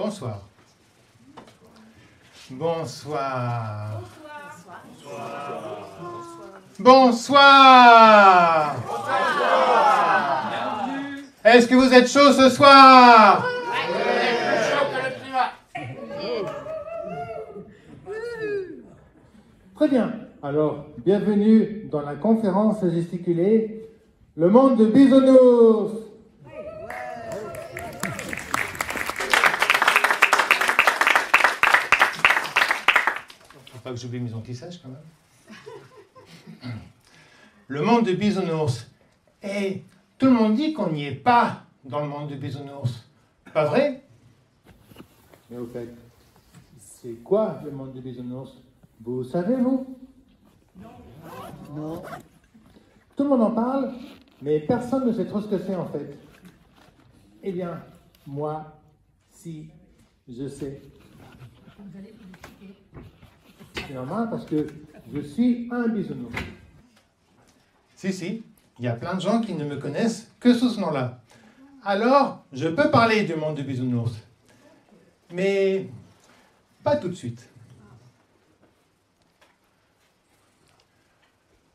Bonsoir. Bonsoir. Bonsoir. Est-ce que vous êtes chaud ce soir? Très bien. Alors, bienvenue dans la conférence gesticulée Le monde de Bisounours. Faut pas que j'oublie mes anti-sèches quand même. Le monde de Bisounours. Et tout le monde dit qu'on n'y est pas dans le monde de Bisounours. Pas vrai? Mais au fait, c'est quoi le monde de Bisounours? Vous savez, vous? Non. Tout le monde en parle, mais personne ne sait trop ce que c'est en fait. Eh bien, moi, si, je sais. C'est normal parce que je suis un bisounours. Si, il y a plein de gens qui ne me connaissent que sous ce nom-là. Alors, je peux parler du monde de Bisounours. Mais pas tout de suite.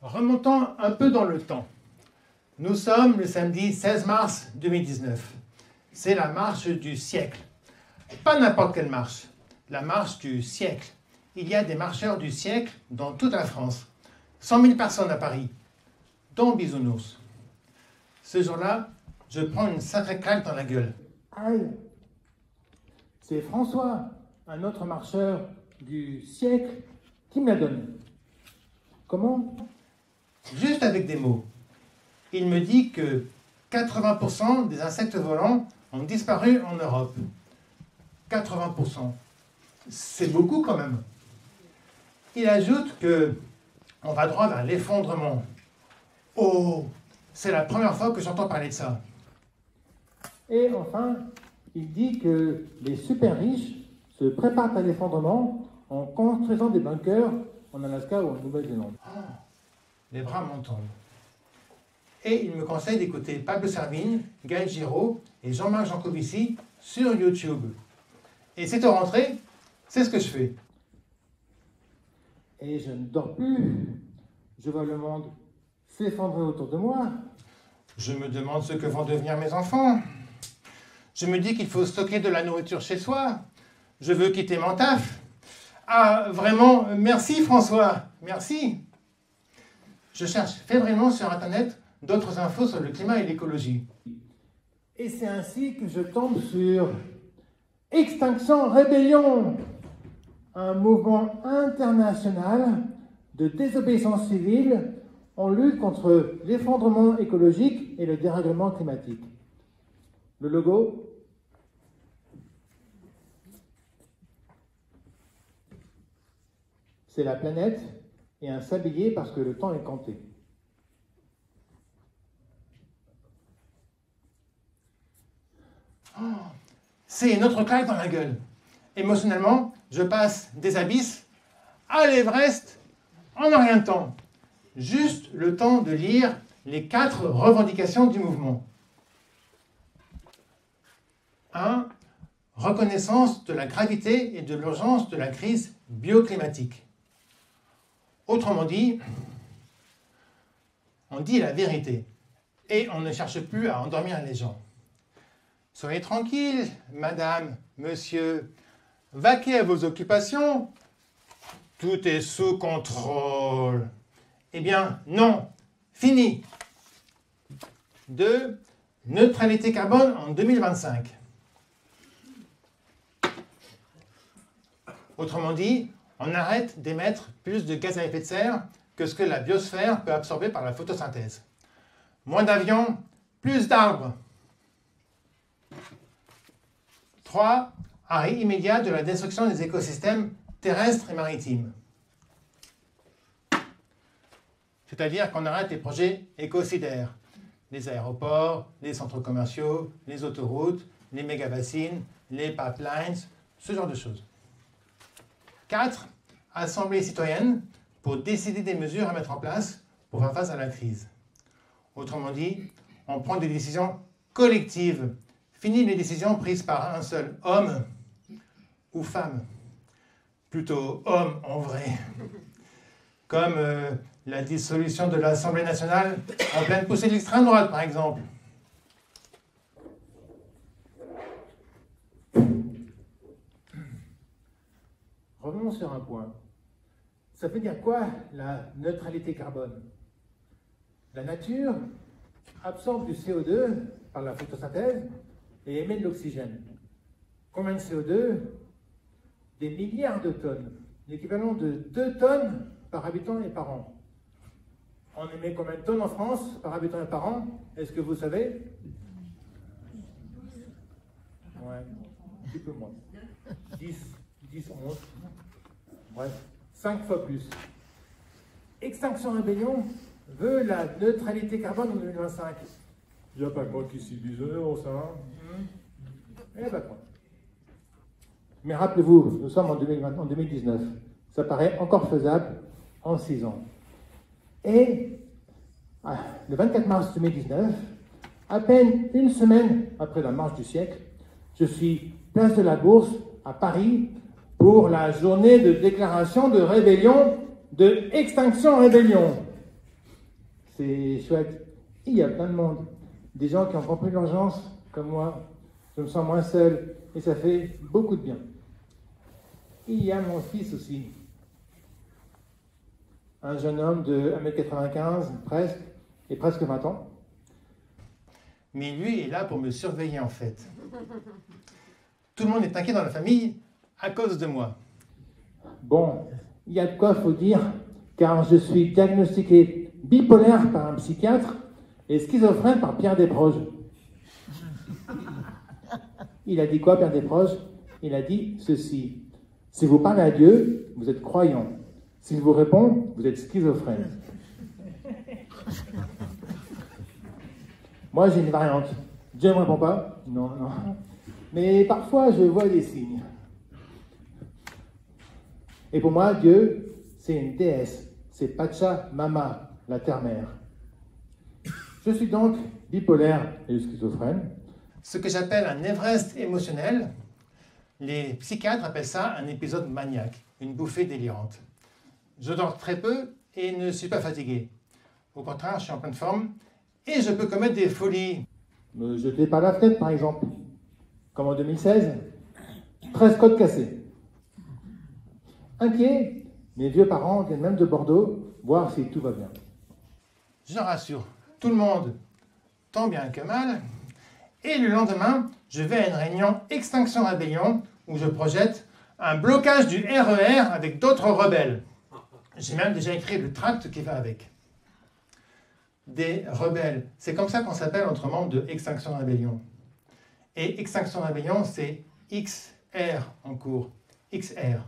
Remontons un peu dans le temps. Nous sommes le samedi 16 mars 2019. C'est la marche du siècle. Pas n'importe quelle marche. La marche du siècle. Il y a des marcheurs du siècle dans toute la France. 100 000 personnes à Paris, dont Bisounours. Ce jour-là, je prends une sacrée claque dans la gueule. Aïe! C'est François, un autre marcheur du siècle, qui me la donne. Comment? Juste avec des mots. Il me dit que 80% des insectes volants ont disparu en Europe. 80%. C'est beaucoup quand même. Il ajoute que on va droit vers l'effondrement. Oh, c'est la première fois que j'entends parler de ça. Et enfin, il dit que les super riches se préparent à l'effondrement en construisant des bunkers en Alaska ou en Nouvelle-Zélande. Les bras m'en tombent. Et il me conseille d'écouter Pablo Servigne, Gaël Giraud et Jean-Marc Jancovici sur YouTube. Et c'est au rentrée, c'est ce que je fais. Et je ne dors plus. Je vois le monde s'effondrer autour de moi. Je me demande ce que vont devenir mes enfants. Je me dis qu'il faut stocker de la nourriture chez soi. Je veux quitter mon taf. Ah, vraiment, merci François, merci. Je cherche fébrilement sur Internet d'autres infos sur le climat et l'écologie. Et c'est ainsi que je tombe sur Extinction Rébellion, un mouvement international de désobéissance civile en lutte contre l'effondrement écologique et le dérèglement climatique. Le logo, c'est la planète et un sablier parce que le temps est compté. Oh, c'est une autre claque dans la gueule. Émotionnellement, je passe des abysses à l'Everest en un rien de temps. Juste le temps de lire les 4 revendications du mouvement. 1. Reconnaissance de la gravité et de l'urgence de la crise bioclimatique. Autrement dit, on dit la vérité et on ne cherche plus à endormir les gens. Soyez tranquille, madame, monsieur, vaquez à vos occupations, tout est sous contrôle. Eh bien, non, fini. 2. Neutralité carbone en 2025. Autrement dit, on arrête d'émettre plus de gaz à effet de serre que ce que la biosphère peut absorber par la photosynthèse. Moins d'avions, plus d'arbres. 3. Arrêt immédiat de la destruction des écosystèmes terrestres et maritimes. C'est-à-dire qu'on arrête les projets écocidaires. Les aéroports, les centres commerciaux, les autoroutes, les méga-bassines, les pipelines, ce genre de choses. 4. Assemblée citoyenne pour décider des mesures à mettre en place pour faire face à la crise. Autrement dit, on prend des décisions collectives. Fini les décisions prises par un seul homme ou femme. Plutôt homme en vrai. Comme la dissolution de l'Assemblée nationale en pleine poussée de l'extrême droite, par exemple. Revenons sur un point. Ça veut dire quoi, la neutralité carbone? La nature absorbe du CO2 par la photosynthèse et émet de l'oxygène. Combien de CO2? Des milliards de tonnes, l'équivalent de 2 tonnes par habitant et par an. On émet combien de tonnes en France par habitant et par an? Est-ce que vous savez? Ouais, un petit peu moins. 10, 11. Bref, 5 fois plus. Extinction Rebellion veut la neutralité carbone en 2025. Il n'y a pas que moi qui suis bisounours, ça. Il n'y a pas que moi. Mais rappelez-vous, nous sommes en 2019. Ça paraît encore faisable en 6 ans. Et le 24 mars 2019, à peine une semaine après la marche du siècle, je suis place de la Bourse à Paris pour la journée de déclaration de rébellion, de Extinction Rebellion. C'est chouette. Il y a plein de monde. Des gens qui ont compris l'urgence, comme moi. Je me sens moins seul et ça fait beaucoup de bien. Il y a mon fils aussi. Un jeune homme de 1m95, presque 20 ans. Mais lui est là pour me surveiller en fait. Tout le monde est inquiet dans la famille à cause de moi. Bon, il y a de quoi faut dire, car je suis diagnostiqué bipolaire par un psychiatre et schizophrène par Pierre Desproges. Il a dit quoi, Pierre Desproges? Il a dit ceci: si vous parlez à Dieu, vous êtes croyant. S'il vous répond, vous êtes schizophrène. Moi, j'ai une variante. Dieu ne me répond pas? Non. Mais parfois, je vois des signes. Et pour moi, Dieu, c'est une déesse. C'est Pachamama, la terre-mère. Je suis donc bipolaire et schizophrène. Ce que j'appelle un Everest émotionnel, les psychiatres appellent ça un épisode maniaque, une bouffée délirante. Je dors très peu et ne suis pas fatigué. Au contraire, je suis en pleine forme et je peux commettre des folies. Me jeter par la fenêtre, par exemple. Comme en 2016, 13 côtes cassées. Inquiet, mes vieux parents viennent même de Bordeaux voir si tout va bien. Je rassure tout le monde, tant bien que mal. Et le lendemain, je vais à une réunion Extinction Rebellion où je projette un blocage du RER avec d'autres rebelles. J'ai même déjà écrit le tract qui va avec. Des rebelles, c'est comme ça qu'on s'appelle entre membres de Extinction Rebellion. Et Extinction Rebellion, c'est XR en cours. XR.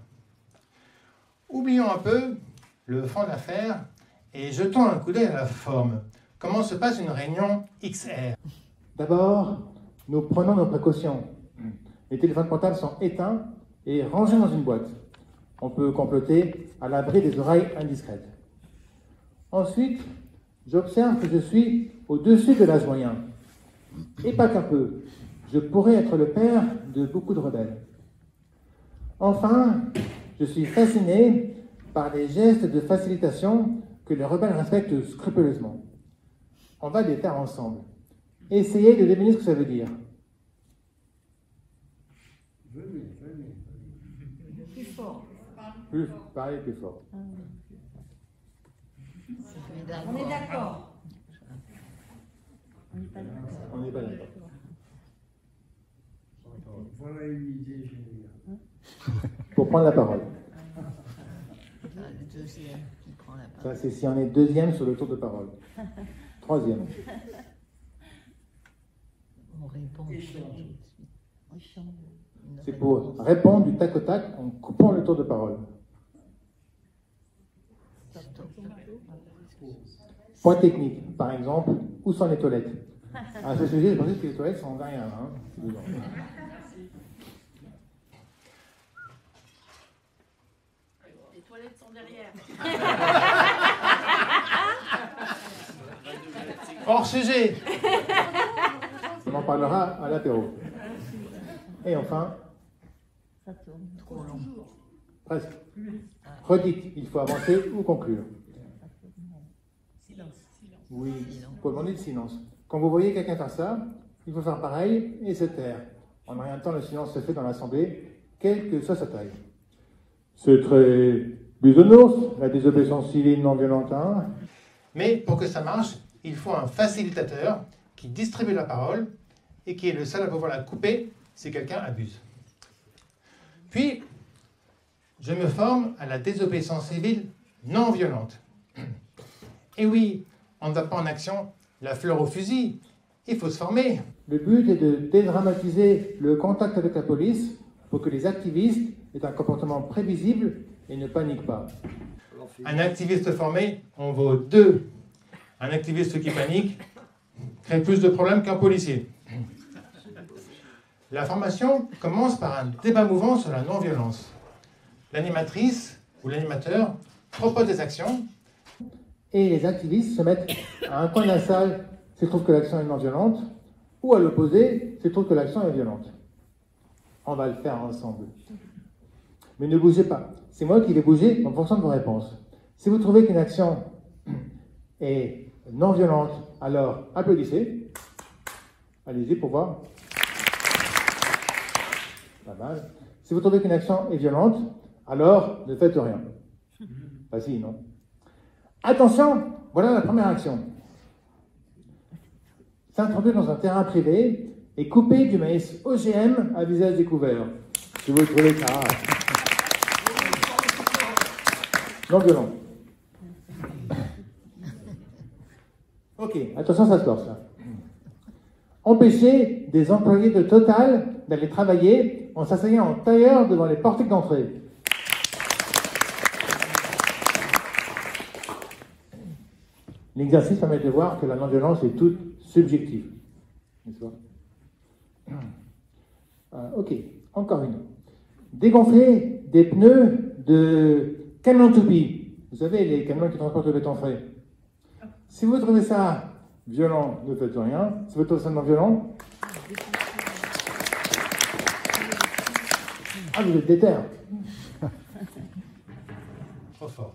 Oublions un peu le fond de l'affaire et jetons un coup d'œil à la forme. Comment se passe une réunion XR? D'abord, nous prenons nos précautions. Les téléphones portables sont éteints et rangés dans une boîte. On peut comploter à l'abri des oreilles indiscrètes. Ensuite, j'observe que je suis au-dessus de l'âge moyen. Et pas qu'un peu. Je pourrais être le père de beaucoup de rebelles. Enfin, je suis fasciné par les gestes de facilitation que les rebelles respectent scrupuleusement. On va les faire ensemble. Essayez de deviner ce que ça veut dire. Plus fort. Parlez plus fort. On est d'accord. On n'est pas d'accord. Voilà une idée géniale. Pour prendre la parole. Le deuxième qui prend la Ça, parole. c'est si on est deuxième sur le tour de parole. Troisième. On répond tout de suite. C'est pour répondre du tac au tac en coupant le tour de parole. Point technique, par exemple, où sont les toilettes? À ce sujet, je pensais que les toilettes sont derrière. Hein. Les toilettes sont derrière. Hors sujet. On en parlera à l'apéro. Et enfin, Ça tourne trop long. Presque. Redites, il faut avancer ou conclure. Silence. Oui, il faut demander le silence. Quand vous voyez quelqu'un faire ça, il faut faire pareil et se taire. En rien de temps, le silence se fait dans l'Assemblée, quelle que soit sa taille. C'est très bisounours, la désobéissance civile non violente. Hein. Mais pour que ça marche, il faut un facilitateur qui distribue la parole et qui est le seul à pouvoir la couper si quelqu'un abuse. Puis, je me forme à la désobéissance civile non violente. Et oui, on ne va pas en action la fleur au fusil, il faut se former. Le but est de dédramatiser le contact avec la police pour que les activistes aient un comportement prévisible et ne paniquent pas. Un activiste formé en vaut 2. Un activiste qui panique crée plus de problèmes qu'un policier. La formation commence par un débat mouvant sur la non-violence. L'animatrice ou l'animateur propose des actions. Et les activistes se mettent à un coin de la salle s'ils trouvent que l'action est non violente, ou à l'opposé s'ils trouvent que l'action est violente. On va le faire ensemble. Mais ne bougez pas. C'est moi qui vais bouger en fonction de vos réponses. Si vous trouvez qu'une action est non violente, alors applaudissez. Allez-y pour voir. Pas mal. Si vous trouvez qu'une action est violente, alors ne faites rien. Facile, non? Attention, voilà la première action. S'introduire dans un terrain privé et couper du maïs OGM à visage découvert. Si vous le trouvez ça. Non violent. Ok, attention, ça se corse là. Empêcher des employés de Total d'aller travailler en s'asseyant en tailleur devant les portiques d'entrée. L'exercice permet de voir que la non-violence est toute subjective. N'est-ce pas? Ok, encore une. Dégonfler des pneus de camions toupie. Vous savez, les camions qui transportent le béton frais. Si vous trouvez ça violent, ne faites rien. Si vous trouvez ça non violent, vous êtes déter. Trop fort.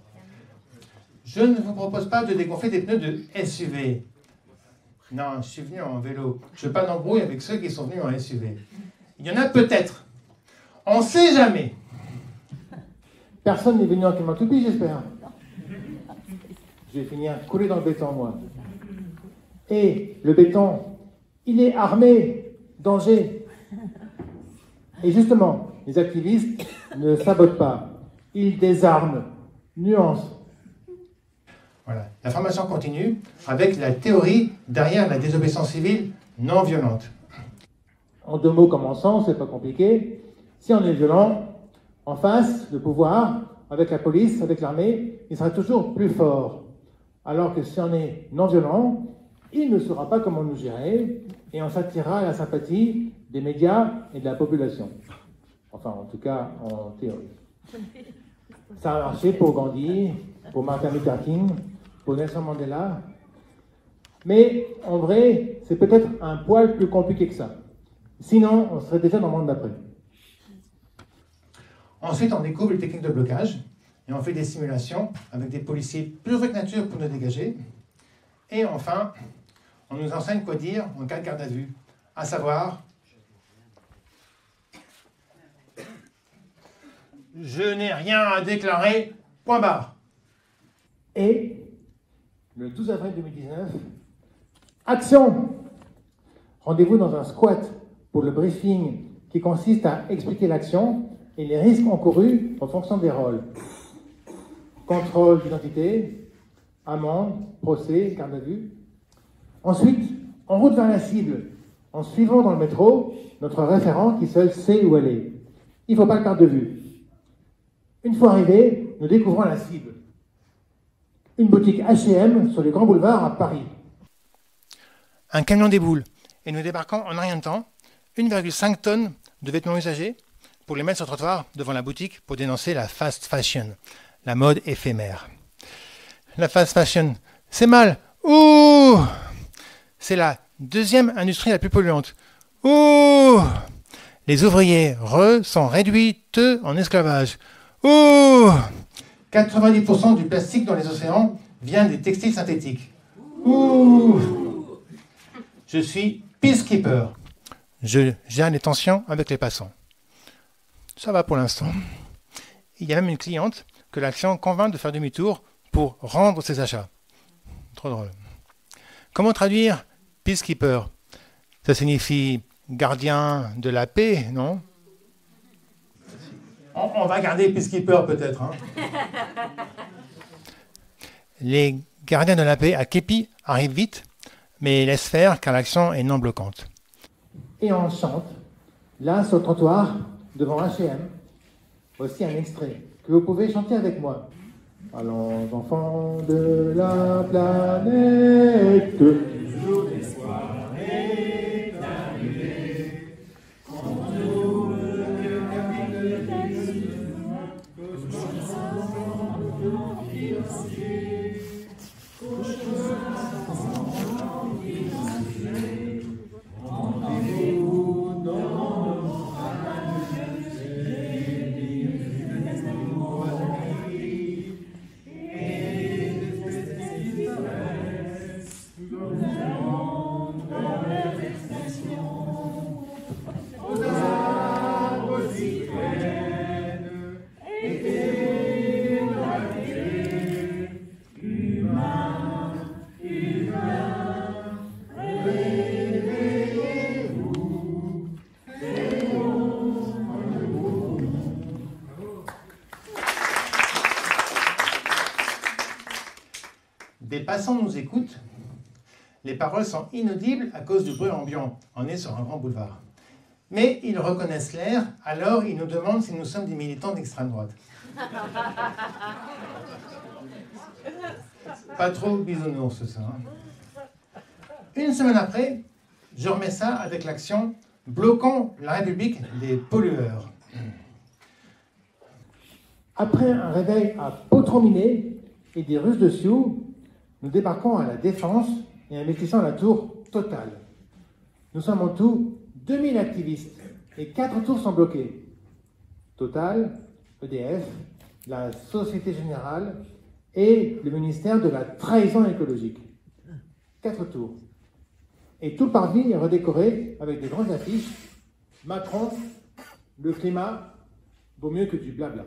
Je ne vous propose pas de dégonfler des pneus de SUV. Non, je suis venu en vélo. Je ne veux pas d'embrouille avec ceux qui sont venus en SUV. Il y en a peut-être. On ne sait jamais. Personne n'est venu en camion toupie, j'espère. Je vais finir coulé dans le béton, moi. Et le béton, il est armé, danger. Et justement, les activistes ne sabotent pas. Ils désarment. Nuance. Voilà. La formation continue avec la théorie derrière la désobéissance civile non violente. En 2 mots commençants, c'est pas compliqué. Si on est violent, en face, le pouvoir, avec la police, avec l'armée, il sera toujours plus fort. Alors que si on est non violent, il ne saura pas comment nous gérer et on s'attirera à la sympathie des médias et de la population. Enfin, en tout cas, en théorie. Ça a marché pour Gandhi, pour Martin Luther King, pour Nelson Mandela. Mais en vrai, c'est peut-être un poil plus compliqué que ça. Sinon, on serait déjà dans le monde d'après. Ensuite, on découvre les techniques de blocage et on fait des simulations avec des policiers plus que nature pour nous dégager. Et enfin, on nous enseigne quoi dire en cas de garde à vue, à savoir « Je n'ai rien à déclarer, point barre ». Et le 12 avril 2019, action! Rendez-vous dans un squat pour le briefing qui consiste à expliquer l'action et les risques encourus en fonction des rôles. Contrôle d'identité, amende, procès, garde à vue. Ensuite, en route vers la cible, en suivant dans le métro notre référent qui seul sait où elle est. Il ne faut pas le perdre de vue. Une fois arrivé, nous découvrons la cible. Une boutique H&M sur les grands boulevards à Paris. Un camion déboule et nous débarquons en rien de temps 1,5 tonnes de vêtements usagés pour les mettre sur le trottoir devant la boutique pour dénoncer la fast fashion, la mode éphémère. La fast fashion, c'est mal. Ouh! C'est la deuxième industrie la plus polluante. Ouh! Les ouvriers sont réduits en esclavage. Ouh! 90% du plastique dans les océans vient des textiles synthétiques. Ouh! Je suis peacekeeper. Je gère les tensions avec les passants. Ça va pour l'instant. Il y a même une cliente que l'action convainc de faire demi-tour pour rendre ses achats. Trop drôle. Comment traduire peacekeeper? Ça signifie gardien de la paix, non? On va garder peacekeeper peut-être. Hein. Les gardiens de la paix à Képi arrivent vite, mais laissent faire car l'action est non bloquante. Et on chante, là sur le trottoir, devant H&M. Voici un extrait que vous pouvez chanter avec moi. Allons enfants de la planète. Toujours des soirées d'arrivée. Quand nous le Des passants nous écoutent. Les paroles sont inaudibles à cause du bruit ambiant. On est sur un grand boulevard. Mais ils reconnaissent l'air, alors ils nous demandent si nous sommes des militants d'extrême droite. Pas trop bisounours, ça. Hein. Une semaine après, je remets ça avec l'action « Bloquons la République des pollueurs ». Après un réveil à Potrominé et des Russes de Sioux, nous débarquons à la Défense et investissons la tour Total. Nous sommes en tout 2000 activistes et 4 tours sont bloquées. Total, EDF, la Société Générale et le ministère de la Trahison écologique. 4 tours. Et tout le parvis est redécoré avec des grandes affiches. Macron, le climat vaut mieux que du blabla.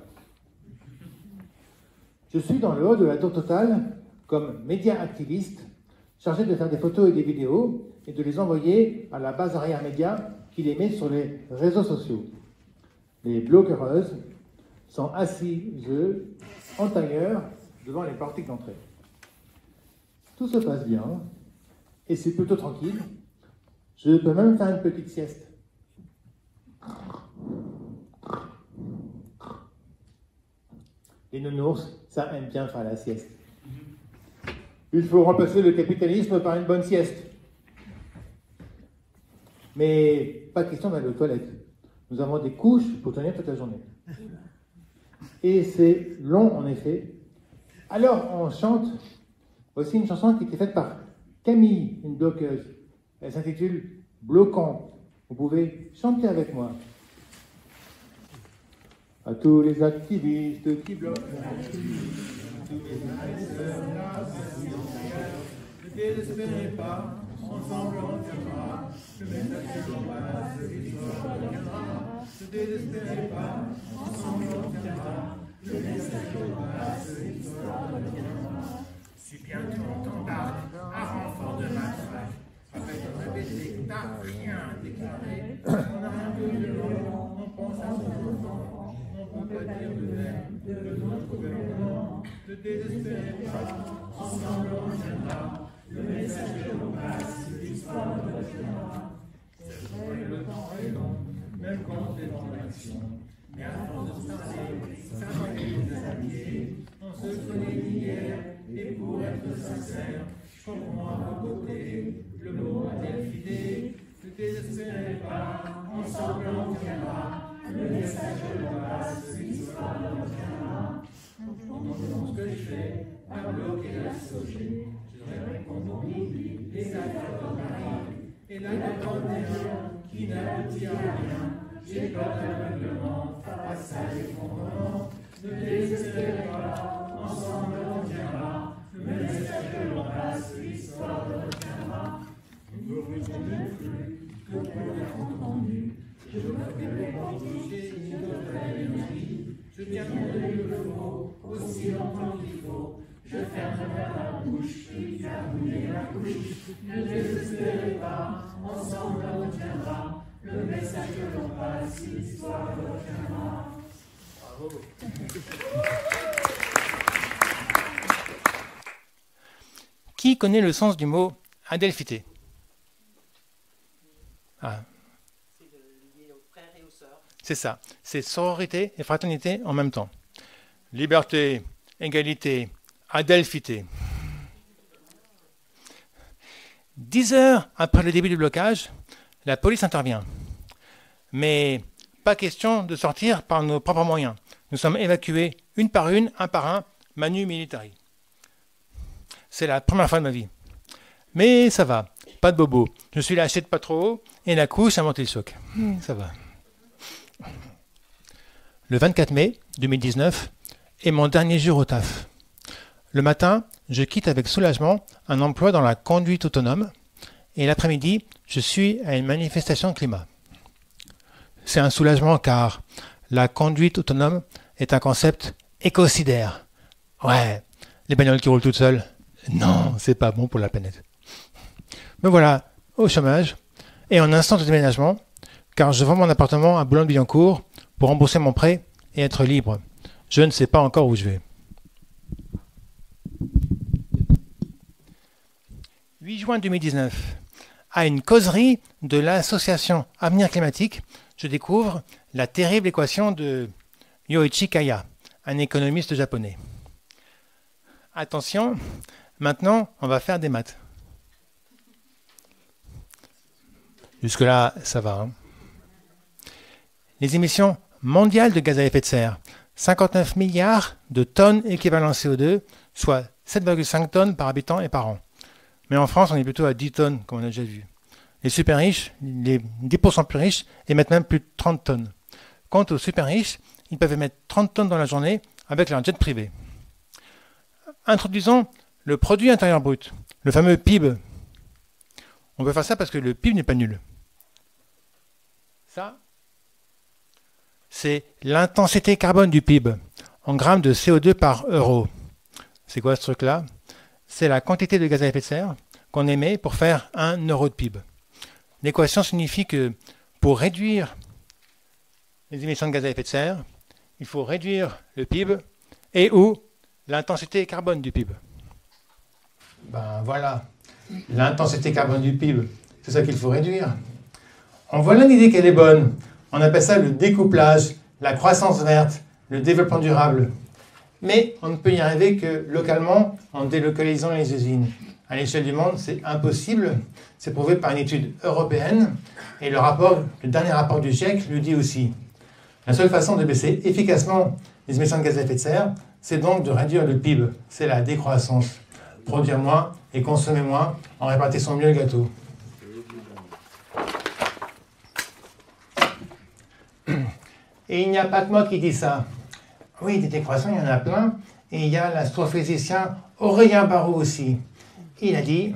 Je suis dans le haut de la tour Total comme média activiste, chargé de faire des photos et des vidéos et de les envoyer à la base arrière média qui les met sur les réseaux sociaux. Les bloqueuses sont assises en tailleur devant les portiques d'entrée. Tout se passe bien et c'est plutôt tranquille. Je peux même faire une petite sieste. Les nounours, ça aime bien faire la sieste. Il faut remplacer le capitalisme par une bonne sieste. Mais pas question d'aller aux toilettes. Nous avons des couches pour tenir toute la journée. Et c'est long en effet. Alors on chante. Voici une chanson qui était faite par Camille, une bloqueuse. Elle s'intitule « Bloquant ». Vous pouvez chanter avec moi. À tous les activistes qui bloquent, ne désespérez pas, ensemble on tiendra, le message que l'on passe, l'histoire reviendra. Ne désespérez pas, ensemble on tiendra, le message que l'on passe, l'histoire reviendra. Si bientôt on t'embarque, à renfort de matraque, après te répéter que t'as rien déclaré, on a un peu de long, on pense à son enfant, on peut pas dire de même de notre gouvernement. Ne désespérez pas, ensemble on tiendra, le message que l'on passe, l'histoire reviendra. C'est vrai, le temps est long, même quand on est dans l'action, mais à force de se parler, ça va les alliés, on se connaît d'hier, et pour être sincère, je comprends à vos côtés, le mot a défilé. Ne désespérez pas, ensemble on tiendra, le message que l'on passe, l'histoire reviendra. Dans ce que je fais, à bloquer la SOG, je réponds qu'on oublie les affaires de Paris, et la grande erreur qui n'aboutit à rien. Qui connaît le sens du mot adelphité? Ah. C'est ça, c'est sororité et fraternité en même temps. Liberté, égalité, adelphité. 10 heures après le début du blocage, la police intervient. Mais pas question de sortir par nos propres moyens. Nous sommes évacués une par une, un par un, manu militari. C'est la première fois de ma vie. Mais ça va, pas de bobo. Je suis lâché de pas trop haut et la couche a monté le choc. Ça va. Le 24 mai 2019 est mon dernier jour au taf. Le matin, je quitte avec soulagement un emploi dans la conduite autonome et l'après-midi, je suis à une manifestation climat. C'est un soulagement car la conduite autonome est un concept écocidaire. Ouais, les bagnoles qui roulent toutes seules, non, c'est pas bon pour la planète. Me voilà au chômage et en instant de déménagement car je vends mon appartement à Boulogne-Billancourt pour rembourser mon prêt et être libre. Je ne sais pas encore où je vais. 8 juin 2019, à une causerie de l'association Avenir Climatique, je découvre la terrible équation de Yoichi Kaya, un économiste japonais. Attention, maintenant on va faire des maths. Jusque-là, ça va. Hein. Les émissions mondiales de gaz à effet de serre, 59 milliards de tonnes équivalent CO2, soit 7,5 tonnes par habitant et par an. Mais en France, on est plutôt à 10 tonnes, comme on a déjà vu. Les super riches, les 10% plus riches, émettent même plus de 30 tonnes. Quant aux super riches, ils peuvent émettre 30 tonnes dans la journée avec leur jet privé. Introduisons le produit intérieur brut, le fameux PIB. On peut faire ça parce que le PIB n'est pas nul. Ça, c'est l'intensité carbone du PIB, en grammes de CO2 par euro. C'est quoi ce truc-là? C'est la quantité de gaz à effet de serre qu'on émet pour faire 1 euro de PIB. L'équation signifie que pour réduire les émissions de gaz à effet de serre, il faut réduire le PIB et ou l'intensité carbone du PIB. Ben voilà, l'intensité carbone du PIB, c'est ça qu'il faut réduire. En voilà une idée qu'elle est bonne. On appelle ça le découplage, la croissance verte, le développement durable. Mais on ne peut y arriver que localement en délocalisant les usines. À l'échelle du monde, c'est impossible. C'est prouvé par une étude européenne. Et le dernier rapport du GIEC le dit aussi. La seule façon de baisser efficacement les émissions de gaz à effet de serre, c'est donc de réduire le PIB. C'est la décroissance. Produire moins et consommer moins en répartissant mieux le gâteau. Et il n'y a pas que moi qui dis ça. Oui, des décroissants, il y en a plein. Et il y a l'astrophysicien Aurélien Barraud aussi. Il a dit,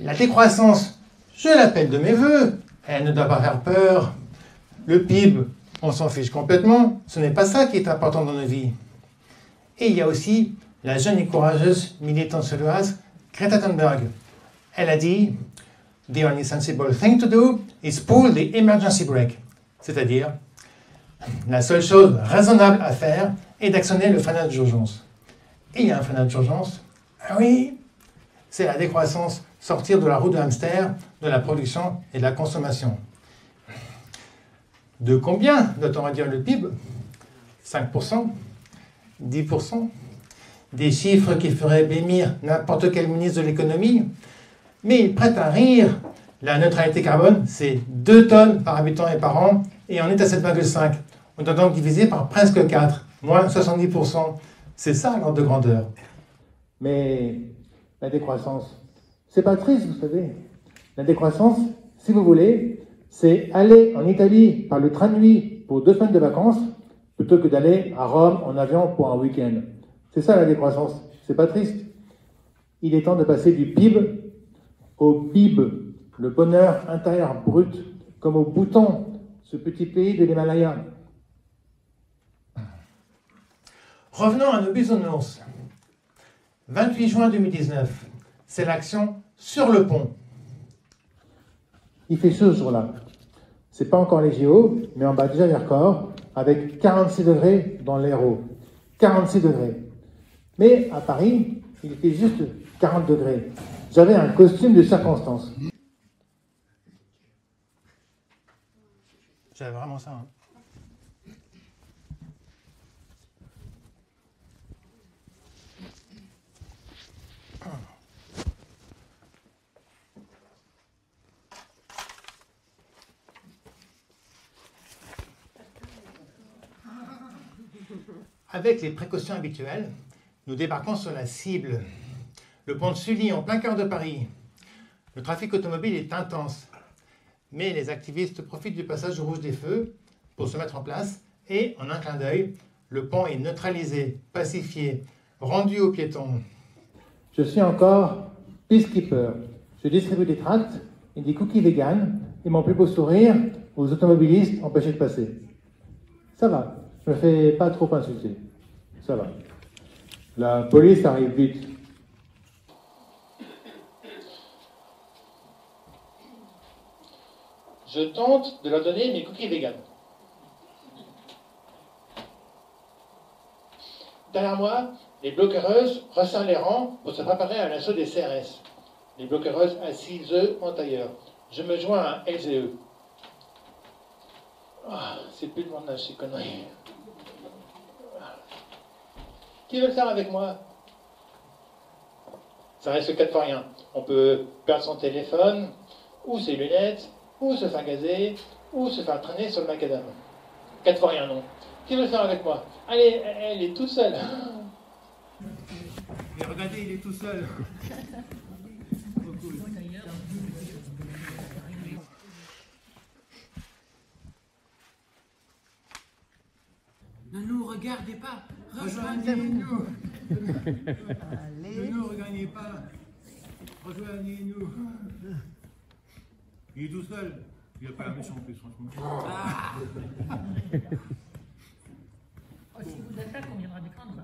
la décroissance, je l'appelle de mes voeux. Elle ne doit pas faire peur. Le PIB, on s'en fiche complètement. Ce n'est pas ça qui est important dans nos vies. Et il y a aussi la jeune et courageuse militante suédoise Greta Thunberg. Elle a dit, the only sensible thing to do is pull the emergency brake. C'est-à-dire, la seule chose raisonnable à faire est d'actionner le freinage d'urgence. Et il y a un freinage d'urgence. Ah oui, c'est la décroissance, sortir de la roue de hamster, de la production et de la consommation. De combien doit-on réduire le PIB? 5%? 10%? Des chiffres qui feraient bémir n'importe quel ministre de l'économie. Mais il prête à rire. La neutralité carbone, c'est 2 tonnes par habitant et par an, et on est à 7,5. On doit donc diviser par presque 4, moins 70%. C'est ça l'ordre de grandeur. Mais la décroissance, c'est pas triste, vous savez. La décroissance, si vous voulez, C'est aller en Italie par le train de nuit pour 2 semaines de vacances, plutôt que d'aller à Rome en avion pour un week-end. C'est ça la décroissance. C'est pas triste. Il est temps de passer du PIB au BIB, le bonheur intérieur brut, comme au Bhoutan, ce petit pays de l'Himalaya. Revenons à nos bisounours. 28 juin 2019, c'est l'action sur le pont. Il fait chaud ce jour-là. C'est pas encore les JO, mais on bat déjà les records avec 46 degrés dans l'Hérault. 46 degrés. Mais à Paris, il était juste 40 degrés. J'avais un costume de circonstance. J'avais vraiment ça. Hein. Avec les précautions habituelles, nous débarquons sur la cible. Le pont de Sully, en plein cœur de Paris. Le trafic automobile est intense, mais les activistes profitent du passage rouge des feux pour se mettre en place et, en un clin d'œil, le pont est neutralisé, pacifié, rendu aux piétons. Je suis encore peacekeeper. Je distribue des tracts et des cookies vegan et mon plus beau sourire aux automobilistes empêchés de passer. Ça va, je me fais pas trop insulter. Ça va. La police arrive vite. Je tente de leur donner mes cookies vegan. Derrière moi, les bloquereuses resserrent les rangs pour se préparer à l'assaut des CRS. Les bloquereuses assises, eux, en tailleur. Je me joins à elles et eux. Ah, c'est plus de mon âge, ces conneries. Qui veut le faire avec moi? Ça reste 4 fois rien. On peut perdre son téléphone, ou ses lunettes, ou se faire gazer, ou se faire traîner sur le macadam. 4 fois rien, non. Qui veut le faire avec moi? Allez, elle est tout seule. Mais regardez, il est tout seul. Trop cool. Ne nous regardez pas. Rejoignez-nous. Ne nous regardez pas. Rejoignez-nous. Il est tout seul. Il n'a pas la méchante en plus, franchement. Ah. Oh, si vous êtes là, qu'on viendra défendre. Non,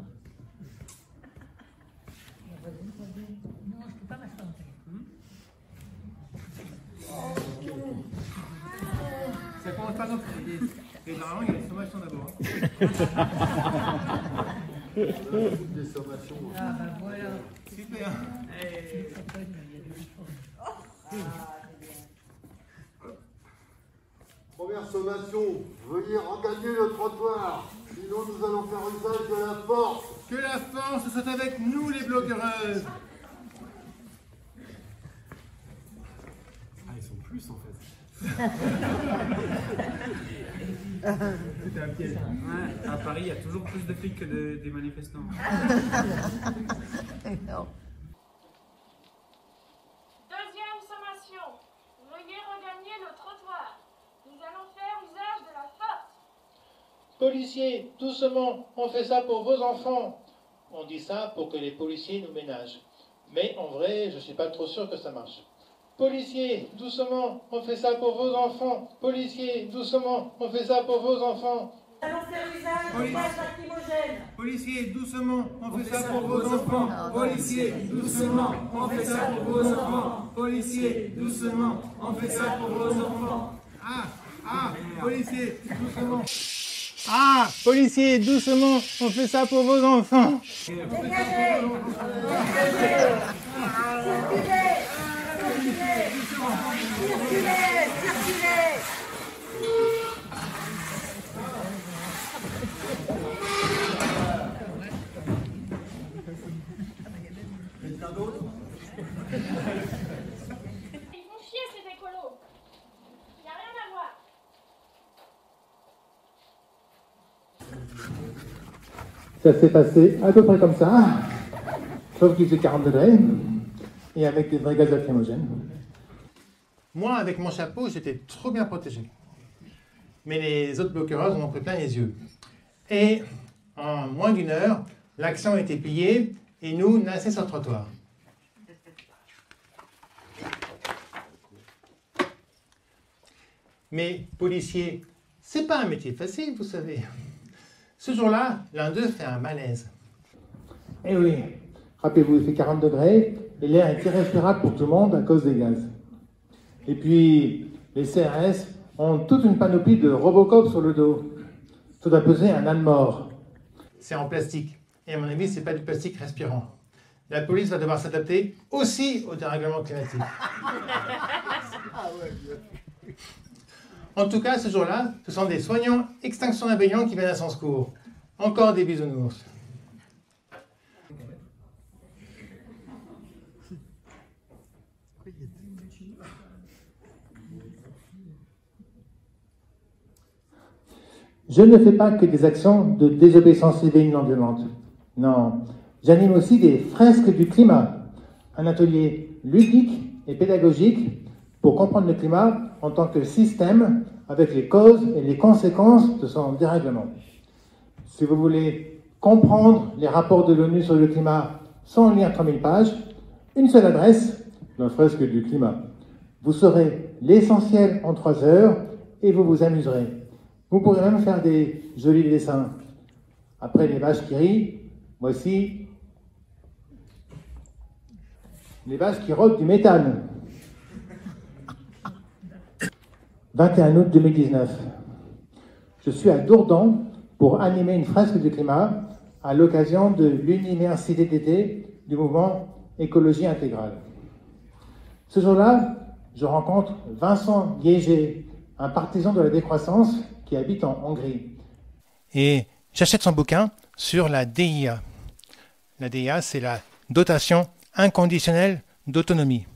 je ne peux pas m'asseoir. Ça commence pas non plus. Et normalement, il y a les sommations d'abord. Des sommations. Ah, bah voilà. Super. Première sommation, veuillez regagner le trottoir, sinon nous allons faire usage de la force. Que la force soit avec nous, les bloquereuses. Ah, ils sont plus en fait. C'était un piège. Ouais, à Paris, il y a toujours plus de flics que des manifestants. Non. Deuxième sommation. Veuillez regagner le trottoir. Nous allons faire usage de la force. Policiers, doucement, on fait ça pour vos enfants. On dit ça pour que les policiers nous ménagent. Mais en vrai, je suis pas trop sûr que ça marche. Policiers, doucement, on fait ça pour vos enfants. Policiers, doucement, on fait ça pour vos enfants. Nous allons faire usage de gaz lacrymogène. Policiers, doucement, on fait ça pour vos enfants. Policiers, doucement, on fait ça pour vos enfants. Policiers, doucement, on fait ça pour vos enfants. Policiers, doucement. Ah, policiers, doucement, on fait ça pour vos enfants. Dégagez. Circulez. Ils font chier ces écolos. Y a rien à voir. Ça s'est passé à peu près comme ça, sauf qu'il faisait 40 degrés et avec des vrais gaz lacrymogènes. Moi, avec mon chapeau, j'étais trop bien protégé. Mais les autres bloqueurs en ont pris plein les yeux. Et en moins d'une heure, l'action a été pliée et nous naissons sur le trottoir. Mais policier, c'est pas un métier facile, vous savez. Ce jour-là, l'un d'eux fait un malaise. Eh oui, rappelez-vous, il fait 40 degrés et l'air est irrespirable pour tout le monde à cause des gaz. Et puis, les CRS ont toute une panoplie de Robocop sur le dos. Ça doit peser un âne mort. C'est en plastique. Et à mon avis, c'est pas du plastique respirant. La police va devoir s'adapter aussi au dérèglement climatique. En tout cas, ce jour-là, ce sont des soignants Extinction Rebellion qui viennent à son secours. Encore des bisounours. Je ne fais pas que des actions de désobéissance civile non violente. Non, j'anime aussi des fresques du climat, un atelier ludique et pédagogique pour comprendre le climat en tant que système avec les causes et les conséquences de son dérèglement. Si vous voulez comprendre les rapports de l'ONU sur le climat sans lire 3000 pages, une seule adresse, la fresque du climat. Vous saurez l'essentiel en 3 heures et vous vous amuserez. Vous pourrez même faire des jolis dessins. Après les vaches qui rient, voici les vaches qui rôdent du méthane. 21 août 2019. Je suis à Dourdan pour animer une fresque du climat à l'occasion de l'université d'été du mouvement Écologie Intégrale. Ce jour-là, je rencontre Vincent Liégé, un partisan de la décroissance qui habite en Hongrie. Et j'achète son bouquin sur la DIA. La DIA, c'est la dotation inconditionnelle d'autonomie.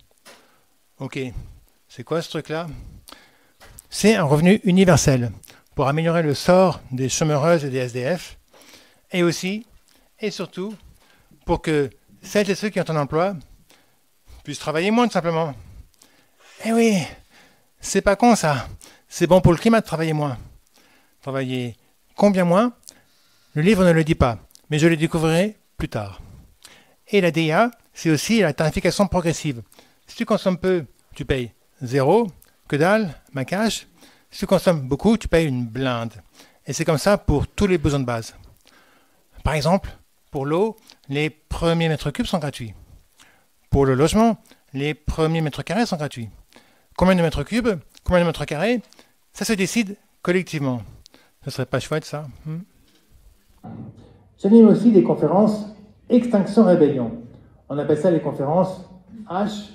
Ok, c'est quoi ce truc-là? C'est un revenu universel pour améliorer le sort des chômeuses et des SDF, et aussi, et surtout, pour que celles et ceux qui ont un emploi puissent travailler moins, tout simplement. Eh oui, c'est pas con ça. C'est bon pour le climat de travailler moins. Travailler combien moins? Le livre ne le dit pas, mais je le découvrirai plus tard. Et la DIA, c'est aussi la tarification progressive. Si tu consommes peu, tu payes 0, que dalle, ma cash. Si tu consommes beaucoup, tu payes une blinde. Et c'est comme ça pour tous les besoins de base. Par exemple, pour l'eau, les premiers mètres cubes sont gratuits. Pour le logement, les premiers mètres carrés sont gratuits. Combien de mètres cubes, combien de mètres carrés, ça se décide collectivement. Ce serait pas chouette, ça? J'anime aussi des conférences Extinction Rebellion. On appelle ça les conférences HFX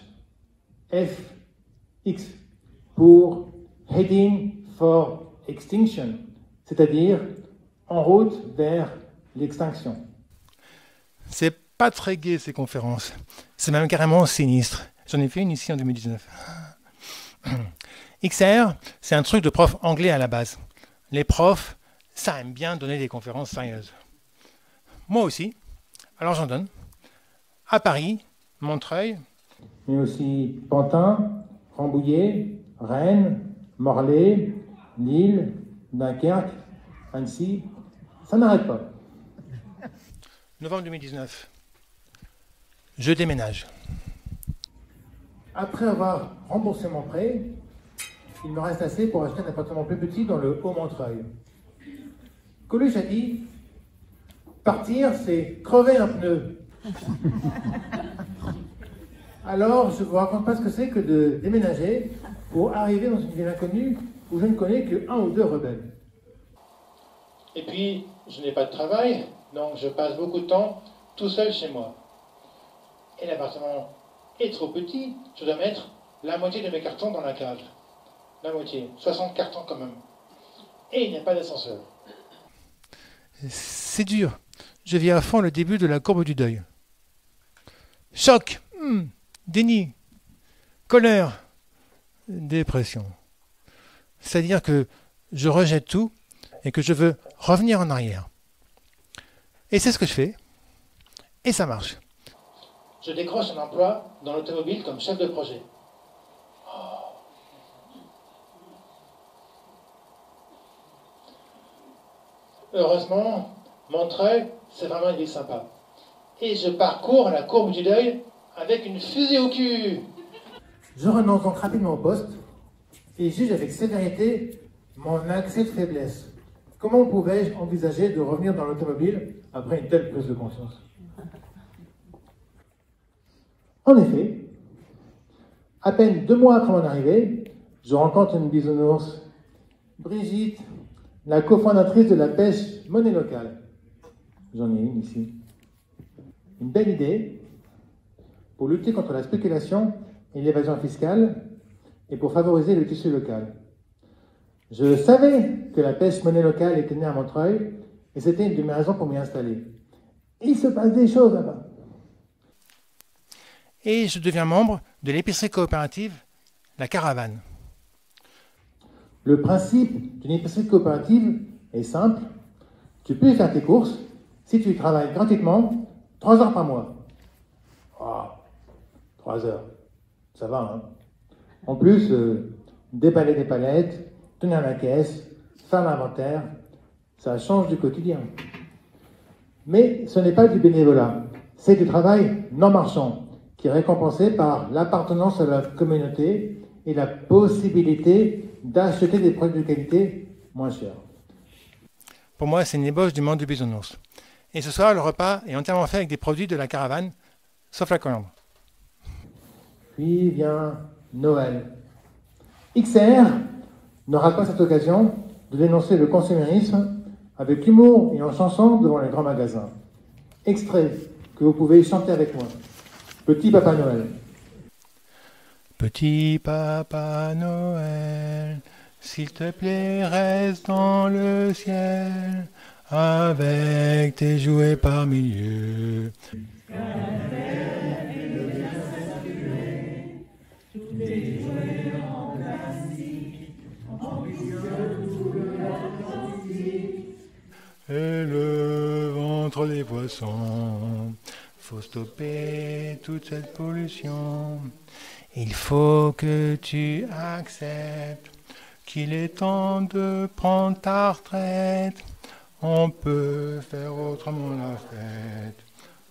pour Heading for Extinction, c'est-à-dire en route vers l'extinction. C'est pas très gai ces conférences. C'est même carrément sinistre. J'en ai fait une ici en 2019. XR, c'est un truc de prof anglais à la base. Les profs, ça aime bien donner des conférences sérieuses. Moi aussi. Alors j'en donne. À Paris, Montreuil. Mais aussi Pantin, Rambouillet, Rennes, Morlaix, Lille, Dunkerque, Annecy. Ça n'arrête pas. Novembre 2019. Je déménage. Après avoir remboursé mon prêt, il me reste assez pour acheter un appartement plus petit dans le Haut-Montreuil. Coluche a dit « Partir, c'est crever un pneu ». Alors, je ne vous raconte pas ce que c'est que de déménager pour arriver dans une ville inconnue où je ne connais que 1 ou 2 rebelles. Et puis, je n'ai pas de travail, donc je passe beaucoup de temps tout seul chez moi. Et l'appartement est trop petit, je dois mettre la moitié de mes cartons dans la cave. La moitié, 60 cartons quand même. Et il n'y a pas d'ascenseur. C'est dur. Je vis à fond le début de la courbe du deuil. Choc, déni, colère, dépression. C'est-à-dire que je rejette tout et que je veux revenir en arrière. Et c'est ce que je fais. Et ça marche. Je décroche un emploi dans l'automobile comme chef de projet. Oh, Heureusement, Montreuil, c'est vraiment une ville sympa. Et je parcours la courbe du deuil avec une fusée au cul. Je renonce donc rapidement au poste et juge avec sévérité mon accès de faiblesse. Comment pouvais-je envisager de revenir dans l'automobile après une telle prise de conscience? En effet, à peine 2 mois après mon arrivée, je rencontre une bisounours, Brigitte, la cofondatrice de la pêche monnaie locale. J'en ai une ici. Une belle idée pour lutter contre la spéculation et l'évasion fiscale et pour favoriser le tissu local. Je savais que la pêche monnaie locale était née à Montreuil et c'était une de mes raisons pour m'y installer. Il se passe des choses là-bas. Et je deviens membre de l'épicerie coopérative La Caravane. Le principe d'une épicerie coopérative est simple. Tu peux y faire tes courses si tu y travailles gratuitement 3 heures par mois. Ah, 3 heures, ça va, hein. En plus, déballer des palettes, tenir la caisse, faire l'inventaire, ça change du quotidien. Mais ce n'est pas du bénévolat, c'est du travail non marchand, qui est récompensé par l'appartenance à la communauté et la possibilité d'acheter des produits de qualité moins chers. Pour moi, c'est une ébauche du monde du bisounours. Et ce soir, le repas est entièrement fait avec des produits de La Caravane, sauf la coriandre. Puis vient Noël. XR n'aura pas cette occasion de dénoncer le consumérisme avec humour et en chanson devant les grands magasins. Extrait que vous pouvez chanter avec moi. Petit Papa Noël. Petit Papa Noël, s'il te plaît, reste dans le ciel, avec tes jouets par milieu. Et le ventre des poissons, faut stopper toute cette pollution. Il faut que tu acceptes qu'il est temps de prendre ta retraite. On peut faire autrement la fête.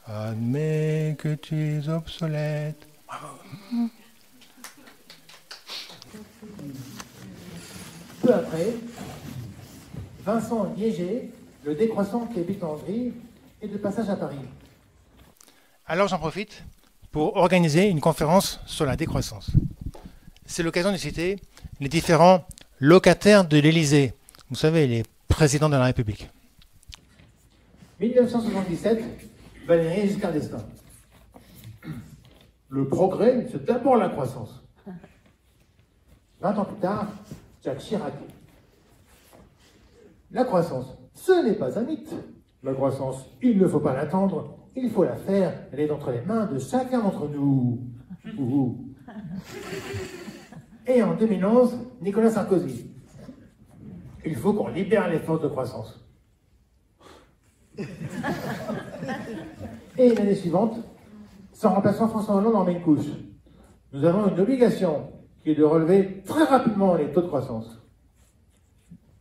Admets que tu es obsolète. Peu après, Vincent Liéger, le décroissant qui habite en Hongrie, est de passage à Paris. Alors j'en profite pour organiser une conférence sur la décroissance. C'est l'occasion de citer les différents locataires de l'Élysée. Vous savez, les présidents de la République. 1977, Valéry Giscard d'Estaing. Le progrès, c'est d'abord la croissance. 20 ans plus tard, Jacques Chirac. La croissance, ce n'est pas un mythe. La croissance, il ne faut pas l'attendre, il faut la faire, elle est entre les mains de chacun d'entre nous. Ouhou. Et en 2011, Nicolas Sarkozy. Il faut qu'on libère les forces de croissance. Et l'année suivante, son remplaçant François Hollande en met une couche. Nous avons une obligation qui est de relever très rapidement les taux de croissance.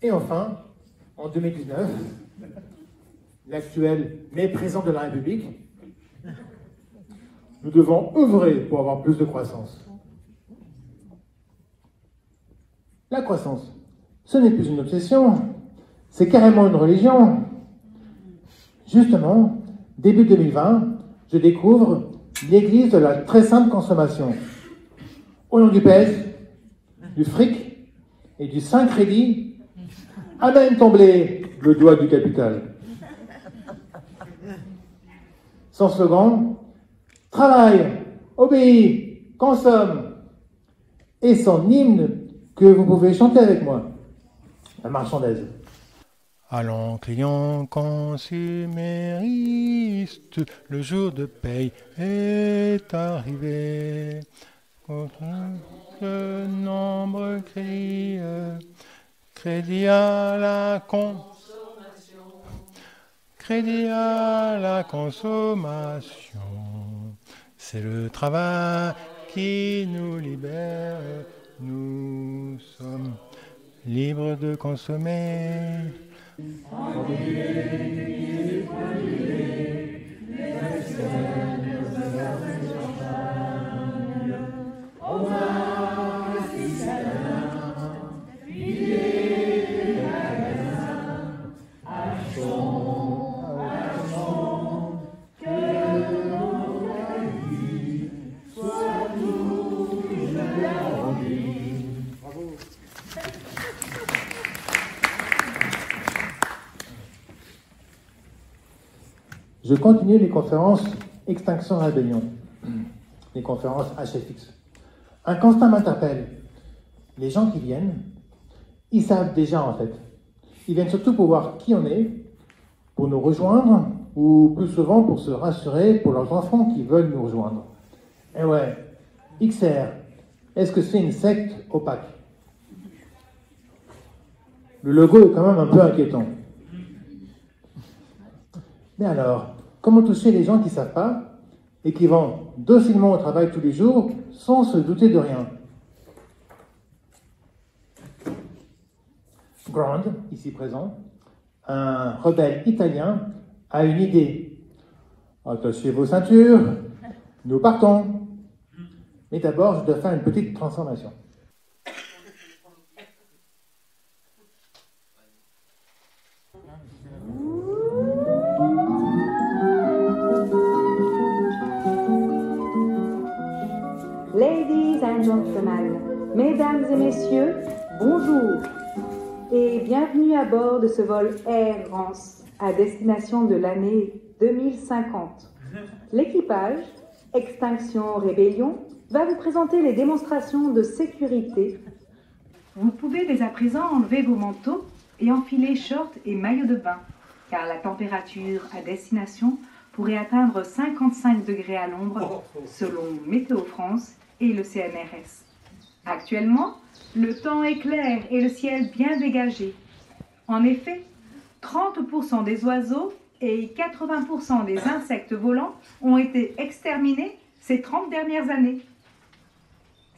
Et enfin, en 2019, l'actuel méprisant de la République, nous devons œuvrer pour avoir plus de croissance. La croissance, ce n'est plus une obsession, c'est carrément une religion. Justement, début 2020, je découvre l'église de la très simple consommation. Au nom du PS, du fric et du saint crédit, amen tomblé le doigt du capital. Son slogan, travaille, obéis, consomme. Et son hymne que vous pouvez chanter avec moi, la Marseillaise. Allons, clients consuméristes, le jour de paye est arrivé. Le nombre crie, crédit à la consommation. Crédit à la consommation. C'est le travail qui nous libère. Nous sommes libres de consommer. Je continue les conférences Extinction Rébellion, les conférences HFX. Un constat m'interpelle. Les gens qui viennent, ils savent déjà en fait. Ils viennent surtout pour voir qui on est, pour nous rejoindre, ou plus souvent pour se rassurer pour leurs enfants qui veulent nous rejoindre. Et ouais, XR, est-ce que c'est une secte opaque? Le logo est quand même un peu inquiétant. Mais alors, comment toucher les gens qui ne savent pas et qui vont docilement au travail tous les jours sans se douter de rien? Grand, ici présent, un rebelle italien, a une idée. Attachez vos ceintures, nous partons. Mais d'abord, je dois faire une petite transformation. Ladies and gentlemen, mesdames et messieurs, bonjour et bienvenue à bord de ce vol Air France à destination de l'année 2050. L'équipage Extinction Rébellion va vous présenter les démonstrations de sécurité. Vous pouvez dès à présent enlever vos manteaux et enfiler shorts et maillots de bain, car la température à destination pourrait atteindre 55 degrés à l'ombre selon Météo France et le CNRS. Actuellement, le temps est clair et le ciel bien dégagé. En effet, 30% des oiseaux et 80% des insectes volants ont été exterminés ces 30 dernières années.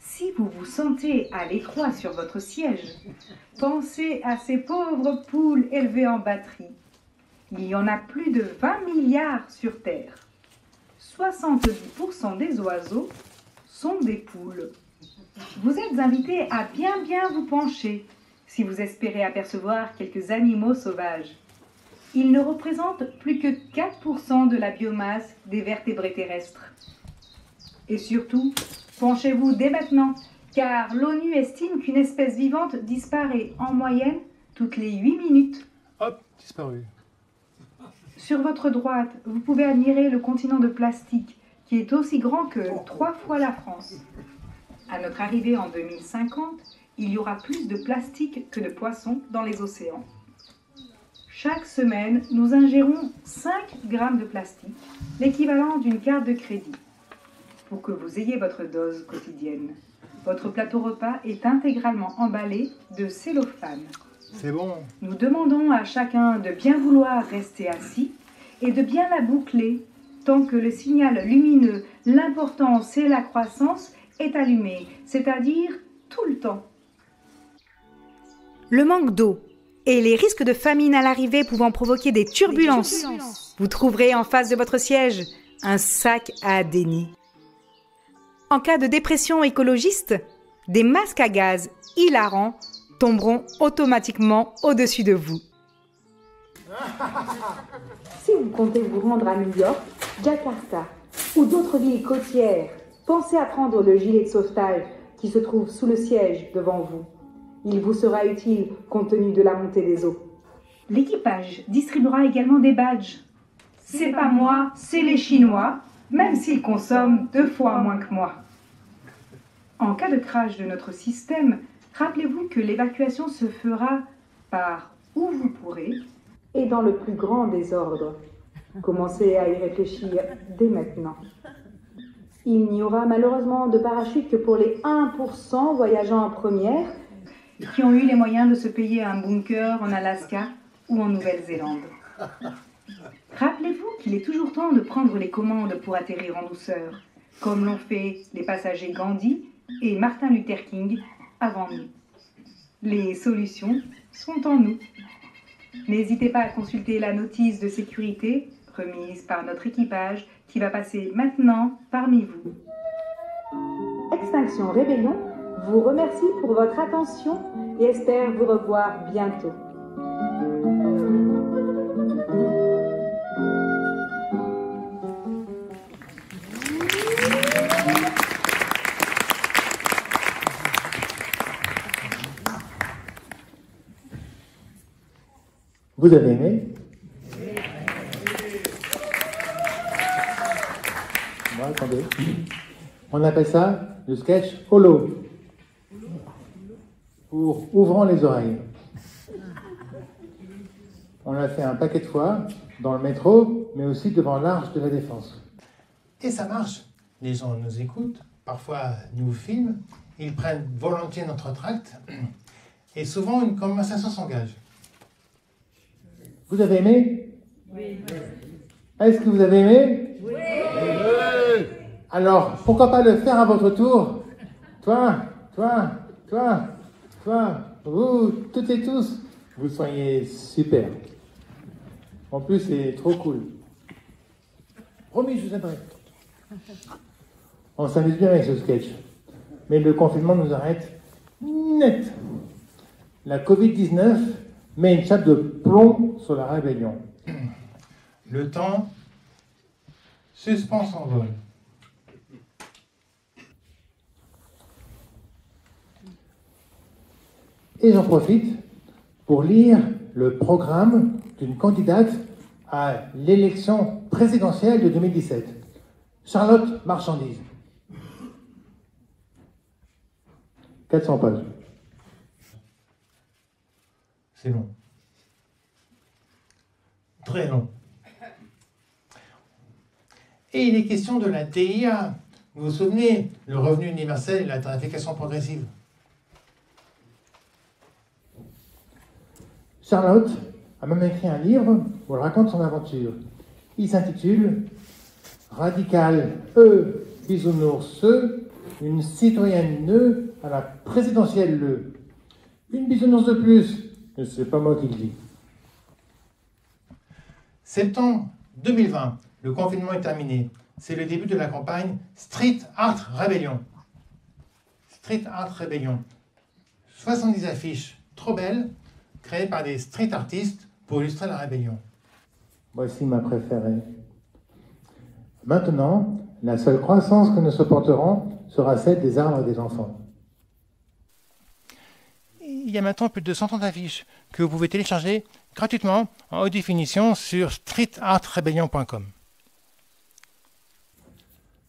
Si vous vous sentez à l'étroit sur votre siège, pensez à ces pauvres poules élevées en batterie. Il y en a plus de 20 milliards sur Terre. 70% des oiseaux sont des poules. Vous êtes invité à bien vous pencher si vous espérez apercevoir quelques animaux sauvages. Ils ne représentent plus que 4% de la biomasse des vertébrés terrestres. Et surtout, penchez-vous dès maintenant, car l'ONU estime qu'une espèce vivante disparaît en moyenne toutes les 8 minutes. Hop, disparu. Sur votre droite, vous pouvez admirer le continent de plastique, qui est aussi grand que 3 fois la France. À notre arrivée en 2050, il y aura plus de plastique que de poissons dans les océans. Chaque semaine, nous ingérons 5 grammes de plastique, l'équivalent d'une carte de crédit. Pour que vous ayez votre dose quotidienne, votre plateau repas est intégralement emballé de cellophane. C'est bon. Nous demandons à chacun de bien vouloir rester assis et de bien la boucler tant que le signal lumineux « L'important, c'est la croissance » est allumé, c'est-à-dire tout le temps. Le manque d'eau et les risques de famine à l'arrivée pouvant provoquer des turbulences. Vous trouverez en face de votre siège un sac à déni. En cas de dépression écologiste, des masques à gaz hilarants tomberont automatiquement au-dessus de vous. Si vous comptez vous rendre à New York, Jakarta ou d'autres villes côtières, pensez à prendre le gilet de sauvetage qui se trouve sous le siège devant vous. Il vous sera utile compte tenu de la montée des eaux. L'équipage distribuera également des badges. C'est pas moi, c'est les Chinois, même s'ils consomment 2 fois moins que moi. En cas de crash de notre système, rappelez-vous que l'évacuation se fera par où vous pourrez et dans le plus grand désordre. Commencez à y réfléchir dès maintenant. Il n'y aura malheureusement de parachute que pour les 1% voyageant en première qui ont eu les moyens de se payer un bunker en Alaska ou en Nouvelle-Zélande. Rappelez-vous qu'il est toujours temps de prendre les commandes pour atterrir en douceur, comme l'ont fait les passagers Gandhi et Martin Luther King avant nous. Les solutions sont en nous. N'hésitez pas à consulter la notice de sécurité remise par notre équipage qui va passer maintenant parmi vous. Extinction Rébellion vous remercie pour votre attention et espère vous revoir bientôt. Vous avez aimé? Bon, attendez. On appelle ça le sketch holo. Pour ouvrant les oreilles. On l'a fait un paquet de fois dans le métro, mais aussi devant l'Arche de la Défense. Et ça marche. Les gens nous écoutent, parfois nous filment, ils prennent volontiers notre tract, et souvent une conversation s'engage. Vous avez aimé? Oui. Est-ce que vous avez aimé? Oui. Alors, pourquoi pas le faire à votre tour? Toi, vous, toutes et tous, vous soyez super. En plus, c'est trop cool. Promis, je vous aiderai. On s'amuse bien avec ce sketch. Mais le confinement nous arrête net. La Covid-19 met une chape de plomb sur la rébellion. Le temps suspend son vol. Et j'en profite pour lire le programme d'une candidate à l'élection présidentielle de 2017, Charlotte Marchandise. 400 pages. C'est long. Très long. Et il est question de la TIA. Vous vous souvenez, le revenu universel et la tarification progressive. Charlotte a même écrit un livre où elle raconte son aventure. Il s'intitule « Radical bisounours une citoyenne à la présidentielle Une bisounours de plus, mais c'est pas moi qui le dis. » Septembre 2020, le confinement est terminé. C'est le début de la campagne Street Art Rebellion. Street Art Rebellion. 70 affiches trop belles, créées par des street artistes pour illustrer la rébellion. Voici ma préférée. Maintenant, la seule croissance que nous supporterons sera celle des arbres et des enfants. Il y a maintenant plus de 130 affiches que vous pouvez télécharger gratuitement en haute définition sur streetartrebellion.com.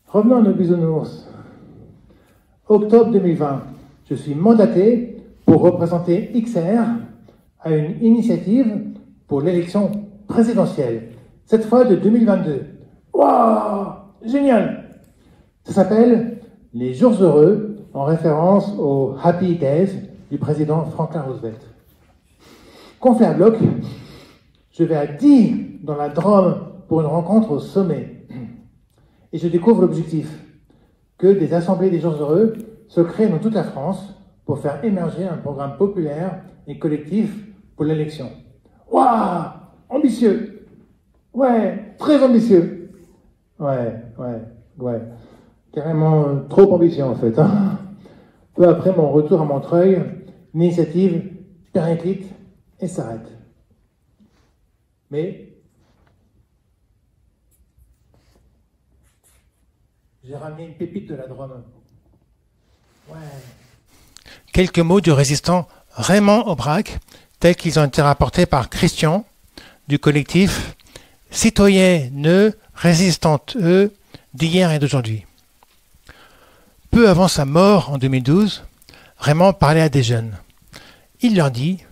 Revenons à nos bisounours. Octobre 2020, je suis mandaté pour représenter XR à une initiative pour l'élection présidentielle, cette fois de 2022. Waouh, génial! Ça s'appelle Les Jours Heureux, en référence aux Happy Days du président Franklin Roosevelt. Confrère bloc, je vais à 10 dans la Drôme pour une rencontre au sommet. Et je découvre l'objectif, que des assemblées des Jours Heureux se créent dans toute la France pour faire émerger un programme populaire et collectif pour l'élection. Waouh, ambitieux! Ouais, très ambitieux! Ouais. Carrément trop ambitieux en fait. Hein. Peu après mon retour à Montreuil, l'initiative périclite et s'arrête. Mais j'ai ramené une pépite de la Drôme. Ouais. Quelques mots du résistant Raymond Aubrac, tels qu'ils ont été rapportés par Christian, du collectif Citoyennes résistantes d'hier et d'aujourd'hui. Peu avant sa mort en 2012, Raymond parlait à des jeunes. Il leur dit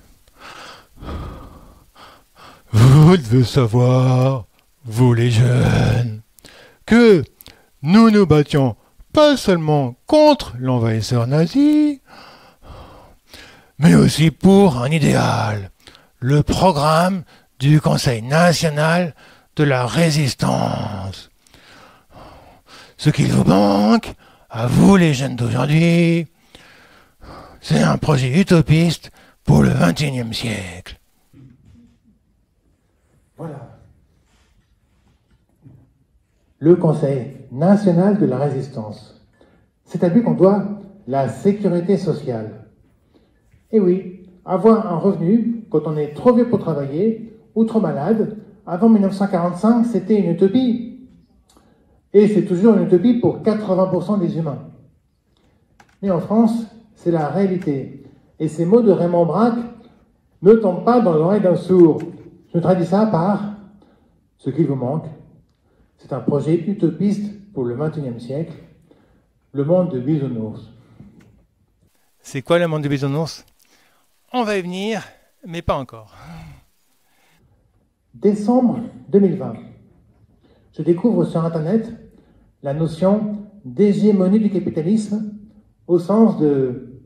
« Vous devez savoir, vous les jeunes, que nous nous battions pas seulement contre l'envahisseur nazi, mais aussi pour un idéal, le programme du Conseil national de la résistance. Ce qu'il vous manque, à vous les jeunes d'aujourd'hui, c'est un projet utopiste pour le XXIe siècle. » Voilà. Le Conseil national de la résistance. C'est à lui qu'on doit la sécurité sociale. Et oui, avoir un revenu quand on est trop vieux pour travailler ou trop malade, avant 1945, c'était une utopie. Et c'est toujours une utopie pour 80% des humains. Mais en France, c'est la réalité. Et ces mots de Raymond Braque ne tombent pas dans l'oreille d'un sourd. Je traduis ça par ce qu'il vous manque. C'est un projet utopiste pour le XXIe siècle, le monde de Bisounours. C'est quoi le monde de Bisounours? On va y venir, mais pas encore. Décembre 2020. Je découvre sur Internet la notion d'hégémonie du capitalisme au sens de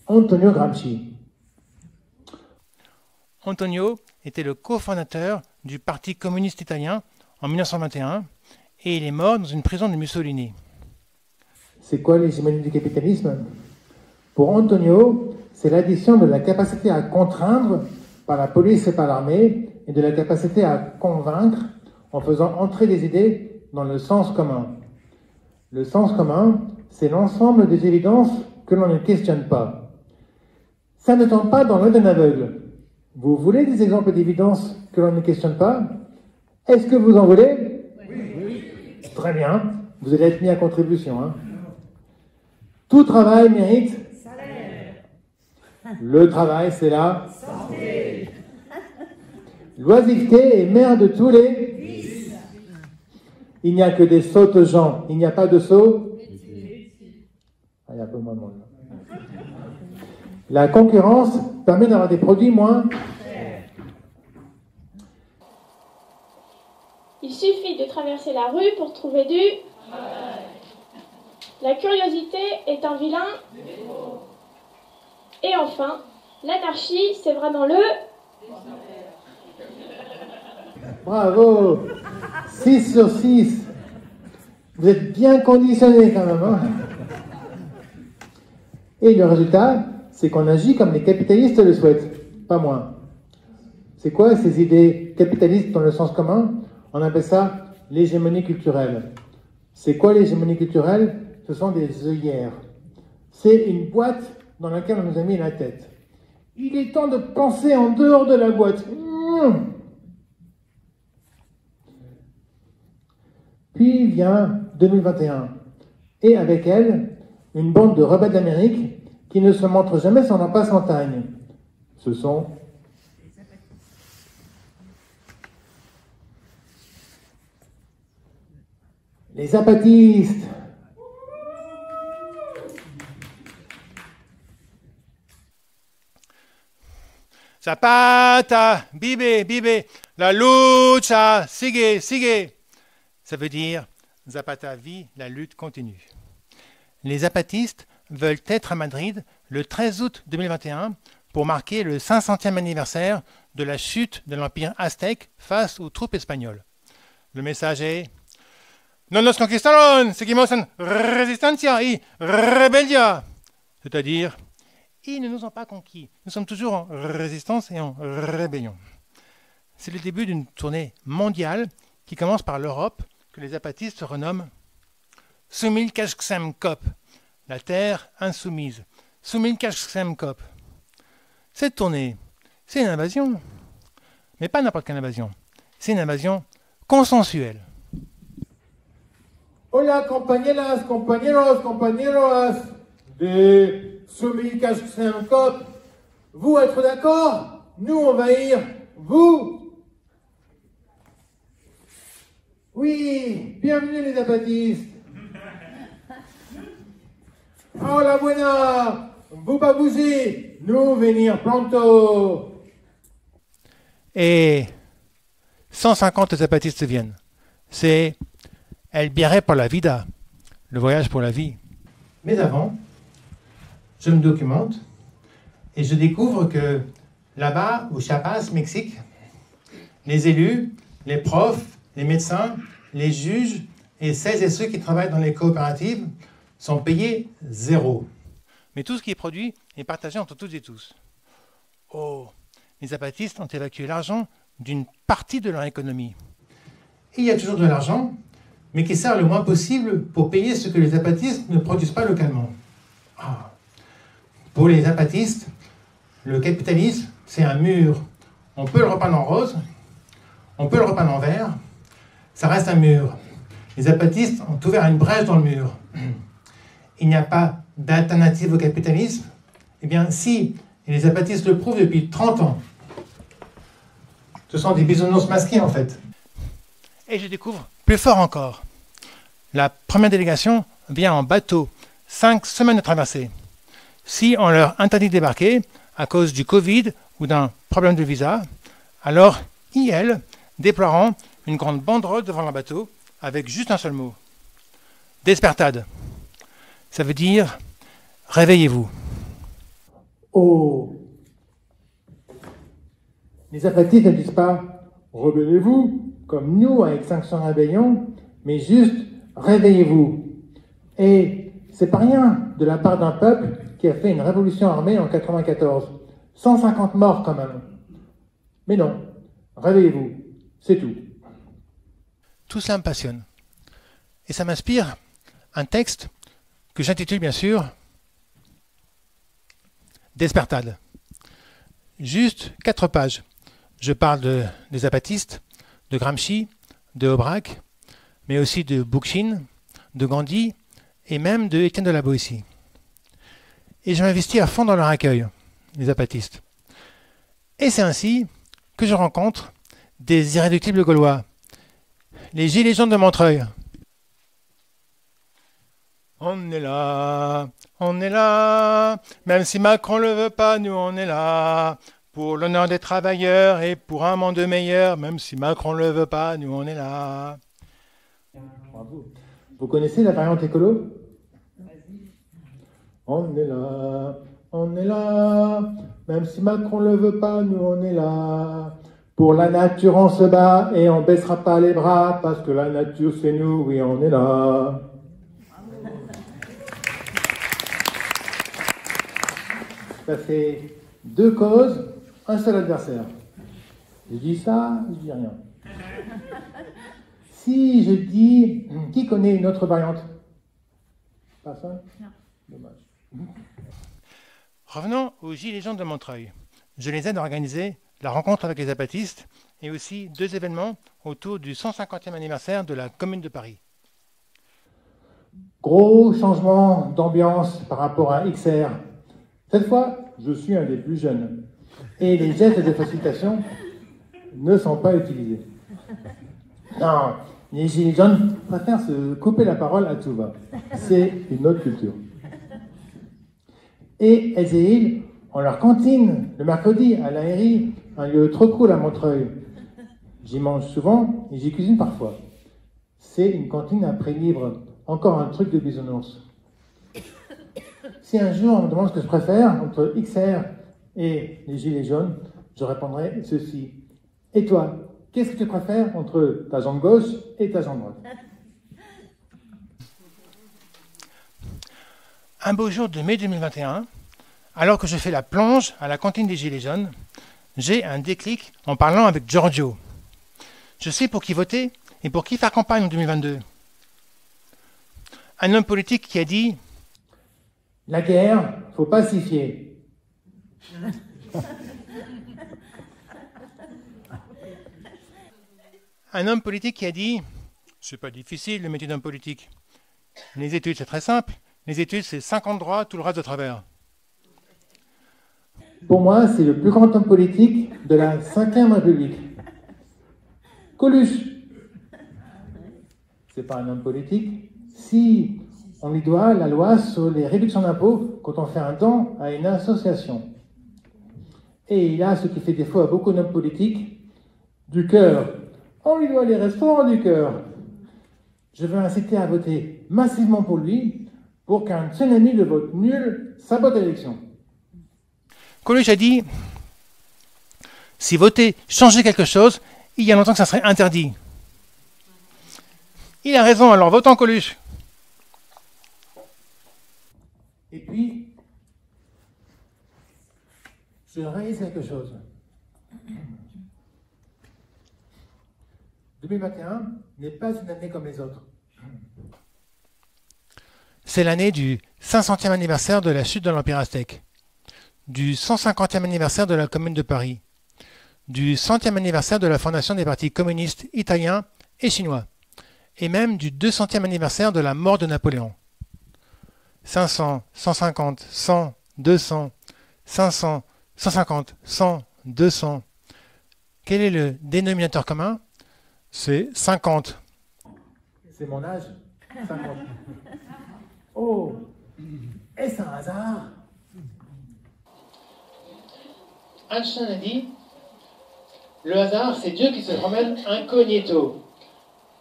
Antonio Gramsci. Antonio était le cofondateur du Parti communiste italien en 1921 et il est mort dans une prison de Mussolini. C'est quoi l'hégémonie du capitalisme? Pour Antonio, c'est l'addition de la capacité à contraindre par la police et par l'armée et de la capacité à convaincre en faisant entrer des idées dans le sens commun. Le sens commun, c'est l'ensemble des évidences que l'on ne questionne pas. Ça ne tombe pas dans l'œil d'un aveugle. Vous voulez des exemples d'évidences que l'on ne questionne pas? Est-ce que vous en voulez? Oui. Très bien. Vous allez être mis à contribution. Hein. Tout travail mérite salaire. Le travail, c'est la santé. L'oisiveté est mère de tous les vices. Il n'y a que des sottes gens. Il n'y a pas de sots. Ah, il y a un peu moins de monde. La concurrence permet d'avoir des produits moins chers. Il suffit de traverser la rue pour trouver du travail. La curiosité est un vilain. Et enfin, l'anarchie s'évra dans le... Bravo! 6 sur 6. Vous êtes bien conditionnés quand même. Hein? Et le résultat, c'est qu'on agit comme les capitalistes le souhaitent, pas moins. C'est quoi ces idées capitalistes dans le sens commun? On appelle ça l'hégémonie culturelle. C'est quoi l'hégémonie culturelle? Ce sont des œillères. C'est une boîte dans laquelle on nous a mis la tête. Il est temps de penser en dehors de la boîte. Puis vient 2021. Et avec elle, une bande de rebelles d'Amérique qui ne se montrent jamais sans la passe-montagne. Ce sont les zapatistes. Zapata, bibe, bibe, la lucha, sigue, sigue. Ça veut dire Zapata vit, la lutte continue. Les zapatistes veulent être à Madrid le 13 août 2021 pour marquer le 500e anniversaire de la chute de l'Empire aztèque face aux troupes espagnoles. Le message est « No nos conquistaron, seguimos en resistencia y rebeldia », c'est-à-dire « Ils ne nous ont pas conquis, nous sommes toujours en résistance et en rébellion ». C'est le début d'une tournée mondiale qui commence par l'Europe, que les zapatistes renomment « Sumilcasxemcop », la terre insoumise. Sumilcasxemcop. Cette tournée, c'est une invasion. Mais pas n'importe quelle invasion. C'est une invasion consensuelle. Hola, compañeras, compañeros, compañeras de Sumilcasxemcop. Vous êtes d'accord? Nous envahir vous? Oui, bienvenue les zapatistes. Hola, buena. Vous pas bouger. Nous venir pronto. Et 150 zapatistes viennent. C'est El viaje por la vida, le voyage pour la vie. Mais avant, je me documente et je découvre que là-bas, au Chiapas, Mexique, les élus, les profs, les médecins, les juges et celles et ceux qui travaillent dans les coopératives sont payés 0. Mais tout ce qui est produit est partagé entre toutes et tous. Oh, les zapatistes ont évacué l'argent d'une partie de leur économie. Et il y a toujours de l'argent, mais qui sert le moins possible pour payer ce que les zapatistes ne produisent pas localement. Pour les zapatistes, le capitalisme, c'est un mur. On peut le repeindre en rose, on peut le repeindre en vert, ça reste un mur. Les zapatistes ont ouvert une brèche dans le mur. Il n'y a pas d'alternative au capitalisme. Eh bien, si, et les zapatistes le prouvent depuis 30 ans. Ce sont des bisounours masqués, en fait. Et je découvre plus fort encore. La première délégation vient en bateau, 5 semaines de traversée. Si on leur interdit de débarquer à cause du Covid ou d'un problème de visa, alors ils déploieront une grande banderole devant leur bateau avec juste un seul mot. Despertad. Ça veut dire réveillez-vous. Oh! Les zapatistes ne disent pas rebellez-vous, comme nous avec 500 rébellions, mais juste réveillez-vous. Et c'est pas rien de la part d'un peuple qui a fait une révolution armée en 94. 150 morts quand même. Mais non, réveillez-vous, c'est tout. Tout cela me passionne. Et ça m'inspire un texte que j'intitule bien sûr Despertad. Juste 4 pages. Je parle des zapatistes, de Gramsci, de Aubrac, mais aussi de Bookchin, de Gandhi et même de Étienne de la Boétie. Et je m'investis à fond dans leur accueil, les zapatistes. Et c'est ainsi que je rencontre des irréductibles Gaulois, les gilets jaunes de Montreuil. On est là, même si Macron le veut pas, nous on est là, pour l'honneur des travailleurs et pour un monde meilleur, même si Macron le veut pas, nous on est là. Bravo. Vous connaissez la variante écolo? On est là, même si Macron le veut pas, nous on est là. Pour la nature on se bat et on baissera pas les bras, parce que la nature c'est nous, oui on est là. Ça fait 2 causes, un seul adversaire. Je dis ça, je dis rien. Si je dis, qui connaît une autre variante? Pas ça? Non. Dommage. Revenons aux Gilets jaunes de Montreuil. Je les aide à organiser la rencontre avec les zapatistes et aussi 2 événements autour du 150e anniversaire de la Commune de Paris. Gros changement d'ambiance par rapport à XR. Cette fois, je suis un des plus jeunes. Et les gestes de facilitation ne sont pas utilisés. Non, les gilets jaunes préfèrent se couper la parole à tout va. C'est une autre culture. Et elles et ils ont leur cantine le mercredi à l'Aérie, un lieu trop cool à Montreuil. J'y mange souvent et j'y cuisine parfois. C'est une cantine à prix libre. Encore un truc de bisounours. Si un jour on me demande ce que je préfère entre XR et les gilets jaunes, je répondrai ceci. Et toi, qu'est-ce que tu préfères entre ta jambe gauche et ta jambe droite? Un beau jour de mai 2021, alors que je fais la plonge à la cantine des Gilets jaunes, j'ai un déclic en parlant avec Giorgio. Je sais pour qui voter et pour qui faire campagne en 2022. Un homme politique qui a dit « La guerre, faut pas s'y fier. » Un homme politique qui a dit « C'est pas difficile le métier d'homme politique. Les études, c'est très simple. Les études, c'est 50 droits, tout le reste de travers. » Pour moi, c'est le plus grand homme politique de la Ve République. Coluche. C'est pas un homme politique. Si on lui doit la loi sur les réductions d'impôts quand on fait un don à une association. Et il a ce qui fait défaut à beaucoup d'hommes politiques, du cœur. On lui doit les restaurants du cœur. Je veux inciter à voter massivement pour lui, pour qu'un seul ami de vote nul sabote l'élection. Coluche a dit « Si voter changeait quelque chose, il y a longtemps que ça serait interdit. » Il a raison, alors votons Coluche. Et puis, je réalise quelque chose. 2021 n'est pas une année comme les autres. C'est l'année du 500e anniversaire de la chute de l'Empire aztèque, du 150e anniversaire de la Commune de Paris, du 100e anniversaire de la fondation des partis communistes italiens et chinois, et même du 200e anniversaire de la mort de Napoléon. 500, 150, 100, 200, 500, 150, 100, 200. Quel est le dénominateur commun? C'est 50. C'est mon âge, 50. Oh, est-ce un hasard? Einstein a dit « Le hasard, c'est Dieu qui se promène incognito. »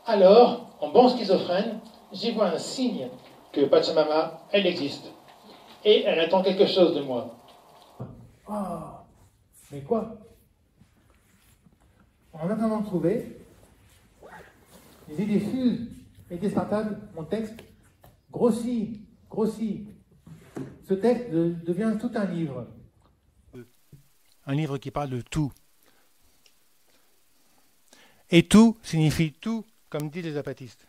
Alors, en bon schizophrène, j'y vois un signe que Pachamama, elle existe. Et elle attend quelque chose de moi. Oh, mais quoi? En attendant de trouver, les idées fusent et d'Espartade, mon texte, grossit. Ce texte devient tout un livre. Un livre qui parle de tout. Et tout signifie tout, comme disent les zapatistes.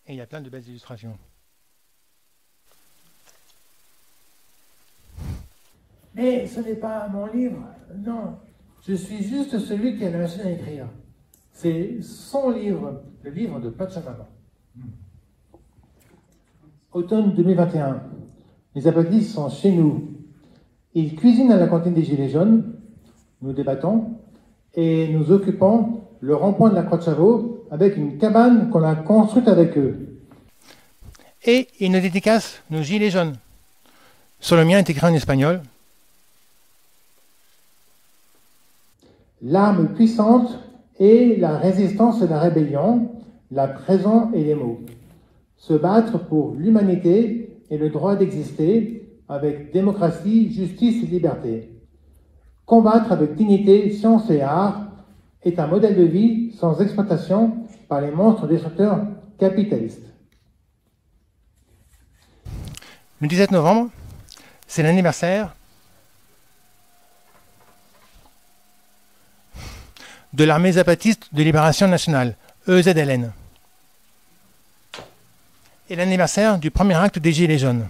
Et il y a plein de belles illustrations. Mais ce n'est pas mon livre, non. Je suis juste celui qui a la machine à écrire. C'est son livre, le livre de Pachamama. Automne 2021. Les zapatistes sont chez nous. Ils cuisinent à la cantine des Gilets jaunes. Nous débattons et nous occupons le rond-point de la Croix de Chavaux avec une cabane qu'on a construite avec eux. Et ils nous dédicacent nos Gilets jaunes. Sur le mien est écrit en espagnol. L'arme puissante est la résistance et la rébellion, la présence et les mots. Se battre pour l'humanité et le droit d'exister avec démocratie, justice et liberté. Combattre avec dignité, science et art est un modèle de vie sans exploitation par les monstres destructeurs capitalistes. Le 17 novembre, c'est l'anniversaire de l'armée zapatiste de libération nationale, EZLN, et l'anniversaire du premier acte des Gilets jaunes.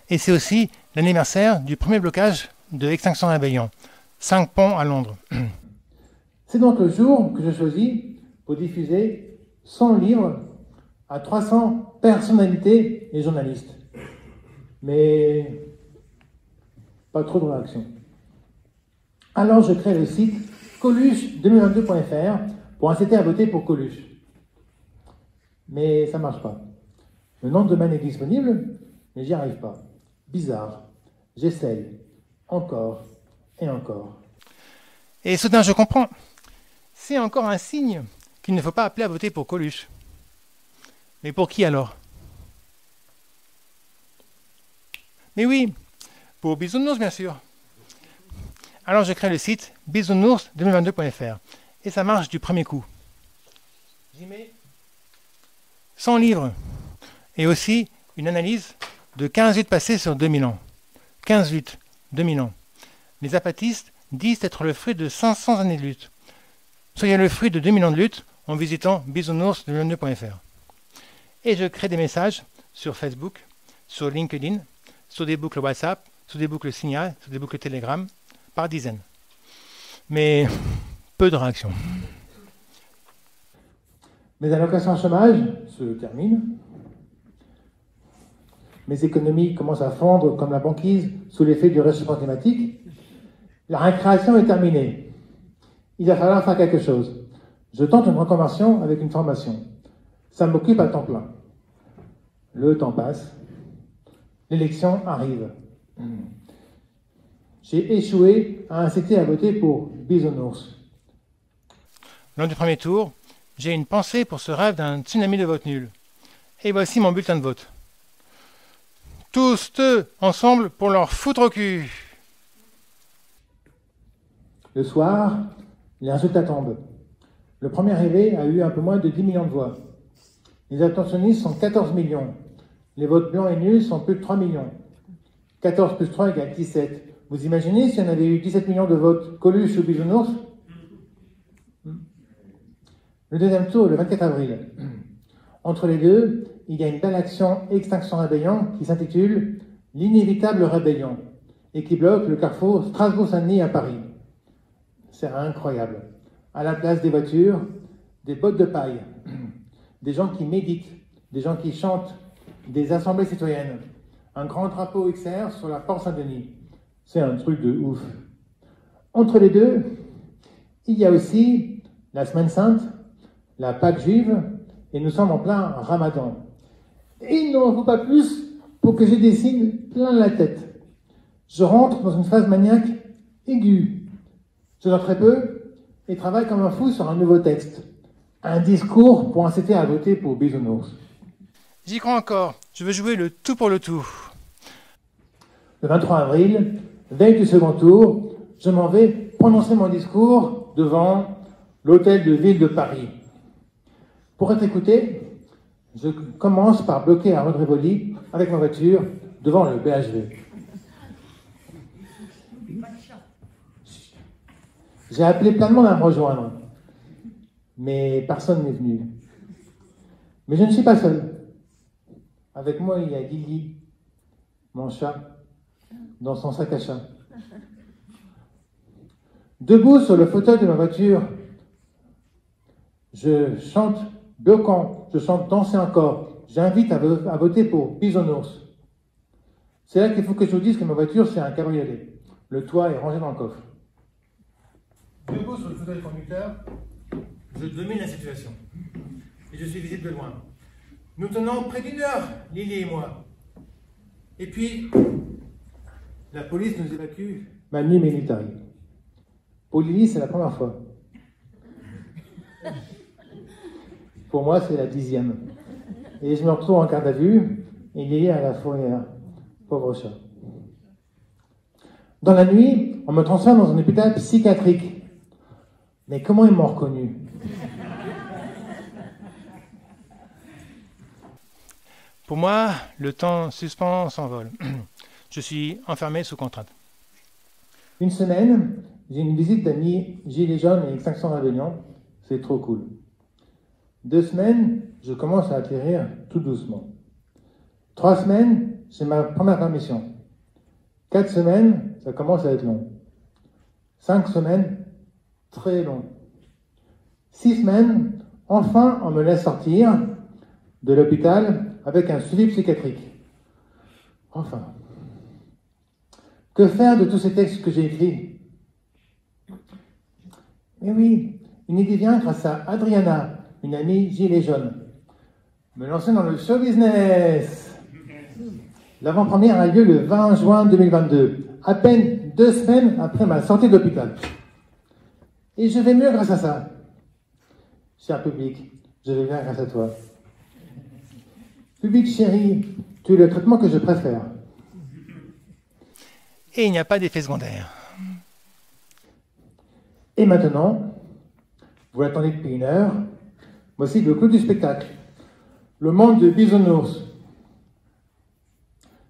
Et c'est aussi l'anniversaire du premier blocage de Extinction Rebellion, 5 ponts à Londres. C'est donc le jour que je choisis pour diffuser 100 livres à 300 personnalités et journalistes. Mais pas trop de réactions. Alors je crée le site coluche2022.fr pour inciter à voter pour Coluche. Mais ça ne marche pas. Le nom de domaine est disponible, mais j'y arrive pas. Bizarre. J'essaye. Encore et encore. Et soudain je comprends. C'est encore un signe qu'il ne faut pas appeler à voter pour Coluche. Mais pour qui alors? Mais oui, pour Bisounours bien sûr. Alors je crée le site bisounours2022.fr et ça marche du premier coup. J'y mets 100 livres et aussi une analyse de 15 luttes passées sur 2000 ans. 15 luttes, 2000 ans. Les zapatistes disent être le fruit de 500 années de lutte. Soyez le fruit de 2000 ans de lutte en visitant bisounours2022.fr. Et je crée des messages sur Facebook, sur LinkedIn, sur des boucles WhatsApp, sur des boucles Signal, sur des boucles Telegram, par dizaines. Mais peu de réactions. Mes allocations chômage se terminent. Mes économies commencent à fondre comme la banquise sous l'effet du réchauffement climatique. La récréation est terminée. Il va falloir faire quelque chose. Je tente une reconversion avec une formation. Ça m'occupe à temps plein. Le temps passe. L'élection arrive. J'ai échoué à inciter à voter pour Bisounours. Lors du premier tour, j'ai une pensée pour ce rêve d'un tsunami de vote nul. Et voici mon bulletin de vote. Tous eux ensemble pour leur foutre au cul. Le soir, les résultats tombent. Le premier arrivé a eu un peu moins de 10 millions de voix. Les abstentionnistes sont 14 millions. Les votes blancs et nuls sont plus de 3 millions. 14 plus 3 égale 17. Vous imaginez si on avait eu 17 millions de votes Coluche ou Bisounours? Le deuxième tour, le 24 avril. Entre les deux, il y a une belle action Extinction Rébellion qui s'intitule « L'inévitable rébellion » et qui bloque le carrefour Strasbourg-Saint-Denis à Paris. C'est incroyable. À la place des voitures, des bottes de paille, des gens qui méditent, des gens qui chantent, des assemblées citoyennes, un grand drapeau XR sur la porte Saint-Denis. C'est un truc de ouf. Entre les deux, il y a aussi la Semaine Sainte, la Pâque juive, et nous sommes en plein Ramadan. Et il n'en faut pas plus pour que j'ai des signes plein la tête. Je rentre dans une phase maniaque aiguë. Je dors très peu et travaille comme un fou sur un nouveau texte. Un discours pour inciter à voter pour Bisounours. J'y crois encore. Je veux jouer le tout pour le tout. Le 23 avril, veille du second tour, je m'en vais prononcer mon discours devant l'hôtel de ville de Paris. Pour être écouté, je commence par bloquer la rue de Rivoli avec ma voiture devant le BHV. J'ai appelé plein de monde à me rejoindre, mais personne n'est venu. Mais je ne suis pas seul. Avec moi, il y a Lily, mon chat, dans son sac à chat. Debout sur le fauteuil de ma voiture, je chante bloquant, je chante danser encore. J'invite à voter pour Bisounours. C'est là qu'il faut que je vous dise que ma voiture, c'est un cabriolet. Le toit est rangé dans le coffre. Debout sur le fauteuil conducteur, je domine la situation. Et je suis visible de loin. Nous tenons près d'une heure, Lily et moi. Et puis, la police nous évacue Manu Militari. Pour Lily, c'est la première fois. Pour moi, c'est la 10e. Et je me retrouve en garde à vue, et Lily à la fourrière. Pauvre chat. Dans la nuit, on me transfère dans un hôpital psychiatrique. Mais comment ils m'ont reconnu? Pour moi, le temps suspend s'envole. Je suis enfermé sous contrainte. Une semaine, j'ai une visite d'amis Gilets jaunes et Extinction Rébellion. C'est trop cool. 2 semaines, je commence à atterrir tout doucement. 3 semaines, c'est ma première permission. 4 semaines, ça commence à être long. 5 semaines, très long. 6 semaines, enfin, on me laisse sortir de l'hôpital avec un suivi psychiatrique. Enfin. Que faire de tous ces textes que j'ai écrits? Eh oui, une idée vient grâce à Adriana, une amie gilet jaune. Me lancer dans le show business. L'avant-première a lieu le 20 juin 2022, à peine 2 semaines après ma sortie de l'hôpital. Et je vais mieux grâce à ça. Cher public, je vais bien grâce à toi. Public chéri, tu es le traitement que je préfère. Et il n'y a pas d'effet secondaire. Et maintenant, vous l'attendez depuis 1 heure, voici le clou du spectacle. Le monde de Bisounours.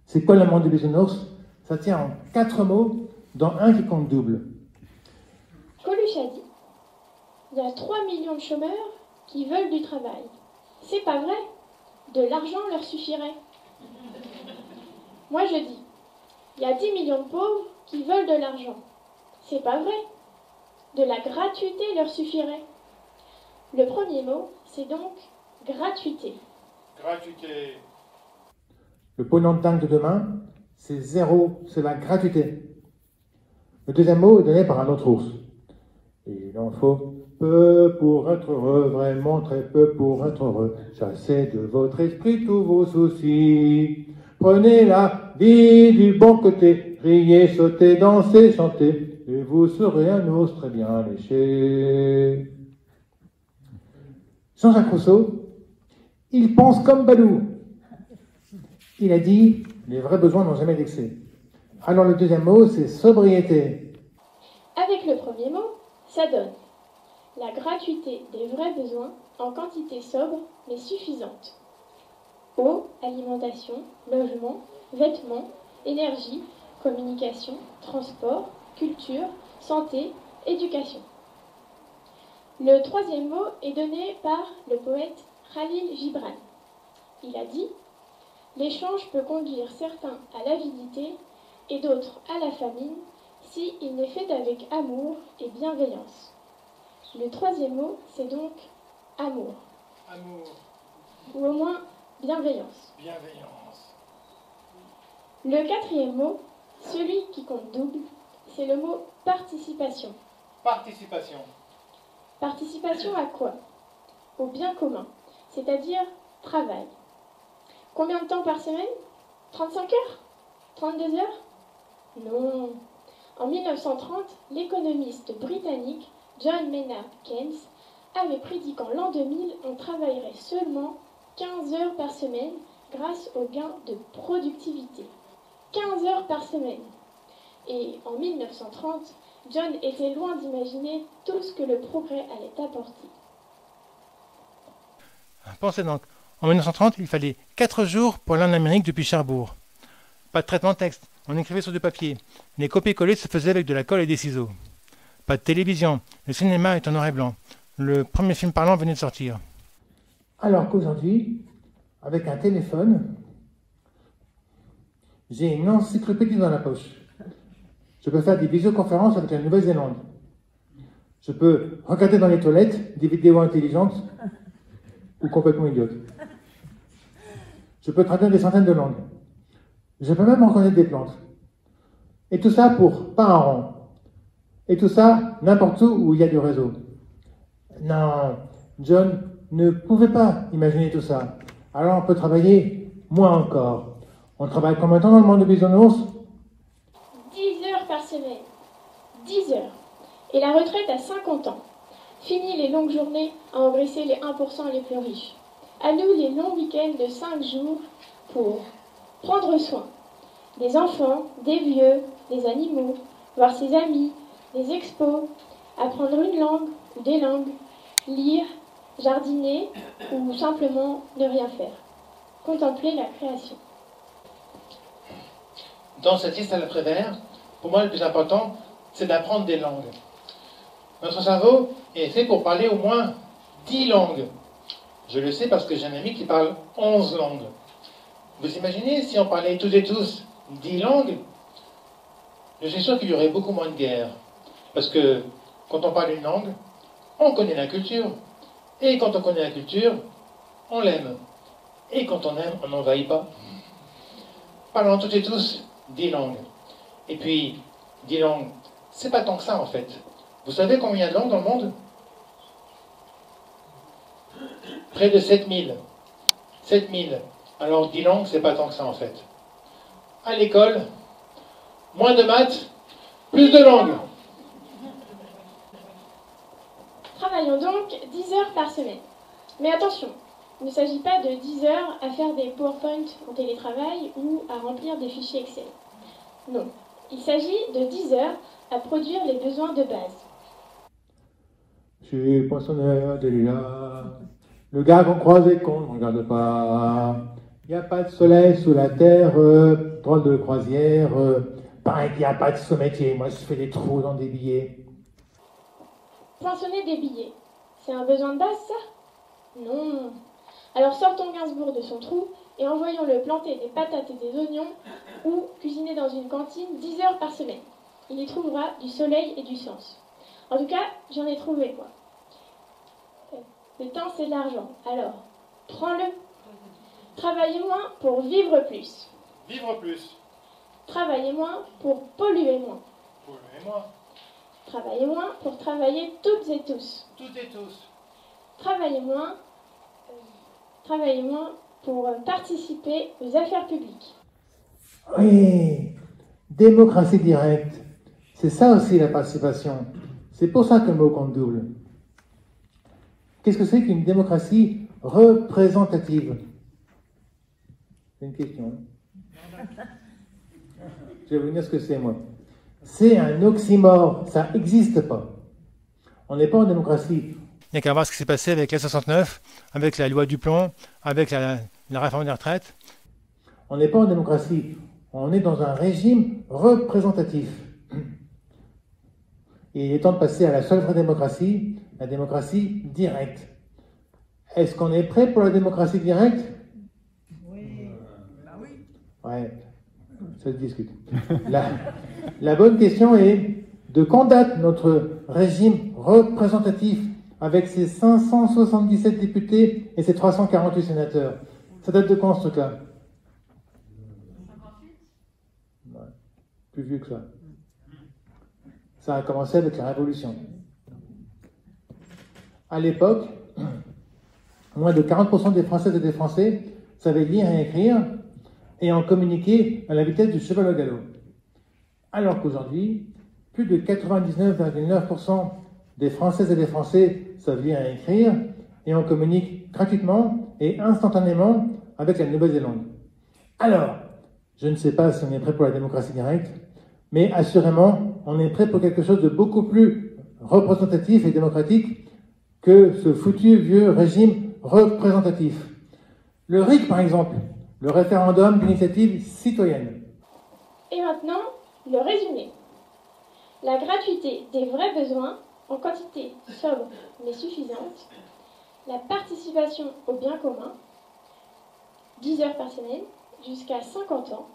C'est quoi le monde de Bisounours? Ça tient en 4 mots, dont un qui compte double. Coluche a dit, il y a 3 millions de chômeurs qui veulent du travail. C'est pas vrai. De l'argent leur suffirait. Moi je dis, il y a 10 millions de pauvres qui veulent de l'argent. C'est pas vrai. De la gratuité leur suffirait. Le premier mot, c'est donc gratuité. Gratuité. Le pognon de dingue de demain, c'est 0, c'est la gratuité. Le deuxième mot est donné par un autre ours. Il en faut peu pour être heureux, vraiment très peu pour être heureux. Chassez de votre esprit tous vos soucis. Prenez la vie du bon côté, riez, sautez, dansez, chantez, et vous serez un ours très bien léché. Jean-Jacques Rousseau, il pense comme Balou. Il a dit, les vrais besoins n'ont jamais d'excès. Alors le deuxième mot, c'est sobriété. Avec le premier mot, ça donne la gratuité des vrais besoins en quantité sobre mais suffisante. Eau, alimentation, logement, vêtements, énergie, communication, transport, culture, santé, éducation. Le troisième mot est donné par le poète Khalil Gibran. Il a dit « L'échange peut conduire certains à l'avidité et d'autres à la famine si il n'est fait avec amour et bienveillance. » Le troisième mot, c'est donc amour. Amour, Ou au moins bienveillance. bienveillance. Le quatrième mot, celui qui compte double, c'est le mot participation. Participation. Participation à quoi? Au bien commun, c'est-à-dire travail. Combien de temps par semaine? 35 heures? 32 heures? Non. En 1930, l'économiste britannique John Maynard Keynes avait prédit qu'en l'an 2000, on travaillerait seulement 15 heures par semaine grâce au gain de productivité. 15 heures par semaine. Et en 1930, John était loin d'imaginer tout ce que le progrès allait apporter. Pensez donc, en 1930, il fallait 4 jours pour aller en Amérique depuis Cherbourg. Pas de traitement de texte, on écrivait sur du papier. Les copier-coller se faisaient avec de la colle et des ciseaux. Pas de télévision, le cinéma est en noir et blanc. Le premier film parlant venait de sortir. Alors qu'aujourd'hui, avec un téléphone, j'ai une encyclopédie dans la poche. Je peux faire des visioconférences avec la Nouvelle-Zélande. Je peux regarder dans les toilettes des vidéos intelligentes ou complètement idiotes. Je peux traduire des centaines de langues. Je peux même reconnaître des plantes. Et tout ça pour pas un rond. Et tout ça n'importe où il y a du réseau. Non, John ne pouvait pas imaginer tout ça. Alors on peut travailler moins encore. On travaille combien de temps dans le monde de Bisounours? 10 heures par semaine. 10 heures. Et la retraite à 50 ans. Fini les longues journées à engraisser les 1% les plus riches. À nous les longs week-ends de 5 jours pour prendre soin des enfants, des vieux, des animaux, voir ses amis, des expos, apprendre une langue ou des langues, lire, jardiner ou simplement ne rien faire. Contempler la création. Dans cette liste à l'après-vert, pour moi le plus important, c'est d'apprendre des langues. Notre cerveau est fait pour parler au moins 10 langues. Je le sais parce que j'ai un ami qui parle 11 langues. Vous imaginez si on parlait toutes et tous 10 langues? Je suis sûr qu'il y aurait beaucoup moins de guerres. Parce que quand on parle une langue, on connaît la culture. Et quand on connaît la culture, on l'aime. Et quand on aime, on n'envahit pas. Parlons toutes et tous 10 langues. Et puis, 10 langues, c'est pas tant que ça en fait. Vous savez combien il y a de langues dans le monde? Près de 7000. 7000. Alors 10 langues, c'est pas tant que ça en fait. À l'école, moins de maths, plus de langues. Travaillons donc 10 heures par semaine. Mais attention, il ne s'agit pas de 10 heures à faire des PowerPoint en télétravail ou à remplir des fichiers Excel. Non, il s'agit de 10 heures à produire les besoins de base. Je suis poinçonneur de lilas, le gars qu'on croise et qu'on ne regarde pas. Il n'y a pas de soleil sous la terre, drôle de croisière. Pareil qu'il n'y a pas de sommetier, moi je fais des trous dans des billets. Poinçonner des billets, c'est un besoin de base ça? Non. Alors sortons Gainsbourg de son trou et envoyons-le planter des patates et des oignons ou cuisiner dans une cantine 10 heures par semaine. Il y trouvera du soleil et du sens. En tout cas, j'en ai trouvé moi. Le temps c'est de l'argent, alors prends-le. Travaillez moins pour vivre plus. Vivre plus. Travaillez moins pour polluer moins. Polluer moins. Travaillez moins pour travailler toutes et tous. Toutes et tous. Travaillez moins pour participer aux affaires publiques. Oui, démocratie directe. C'est ça aussi la participation. C'est pour ça que le mot compte double. Qu'est-ce que c'est qu'une démocratie représentative? C'est une question. Je vais vous dire ce que c'est, moi. C'est un oxymore, ça n'existe pas. On n'est pas en démocratie. Il n'y a qu'à voir ce qui s'est passé avec la 69, avec la loi du plomb, avec la réforme des retraites. On n'est pas en démocratie, on est dans un régime représentatif. Et il est temps de passer à la seule vraie démocratie, la démocratie directe. Est-ce qu'on est prêt pour la démocratie directe? Oui. Ouais, ça se discute. La bonne question est de quand date notre régime représentatif avec ses 577 députés et ses 348 sénateurs? Ça date de quand ce truc-là? Ouais, plus vieux que ça. Ça a commencé avec la Révolution. À l'époque, moins de 40% des Françaises et des Français savaient lire et écrire et en communiquer à la vitesse du cheval au galop. Alors qu'aujourd'hui, plus de 99,9% des Françaises et des Français savent lire et écrire et on communique gratuitement et instantanément avec la Nouvelle-Zélande. Alors, je ne sais pas si on est prêt pour la démocratie directe, mais assurément, on est prêt pour quelque chose de beaucoup plus représentatif et démocratique que ce foutu vieux régime représentatif. Le RIC, par exemple, le référendum d'initiative citoyenne. Et maintenant, le résumé. La gratuité des vrais besoins en quantité sobre mais suffisante, la participation au bien commun, 10 heures par semaine, jusqu'à 50 ans,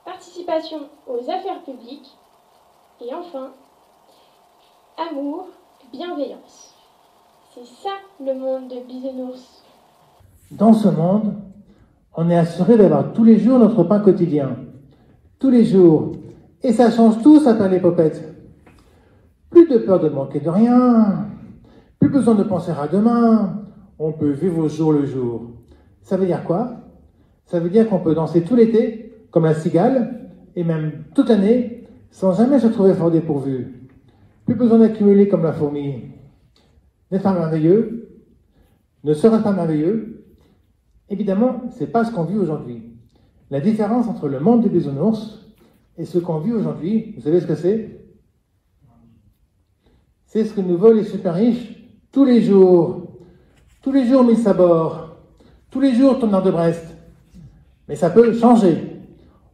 participation aux affaires publiques, et enfin, amour, bienveillance. C'est ça le monde de Bisounours. Dans ce monde, on est assuré d'avoir tous les jours notre pain quotidien. Tous les jours. Et ça change tout, ça, les popettes. Plus de peur de manquer de rien. Plus besoin de penser à demain. On peut vivre au jour le jour. Ça veut dire quoi? Ça veut dire qu'on peut danser tout l'été, comme la cigale, et même toute l'année, sans jamais se trouver fort dépourvu. Plus besoin d'accumuler comme la fourmi. N'est-ce pas merveilleux? Ne serait-ce pas merveilleux? Évidemment, c'est pas ce qu'on vit aujourd'hui. La différence entre le monde des bisounours et ce qu'on vit aujourd'hui, vous savez ce que c'est? C'est ce que nous veulent les super riches tous les jours. Tous les jours, Miss Sabor. Tous les jours, Tonnerre de Brest. Mais ça peut changer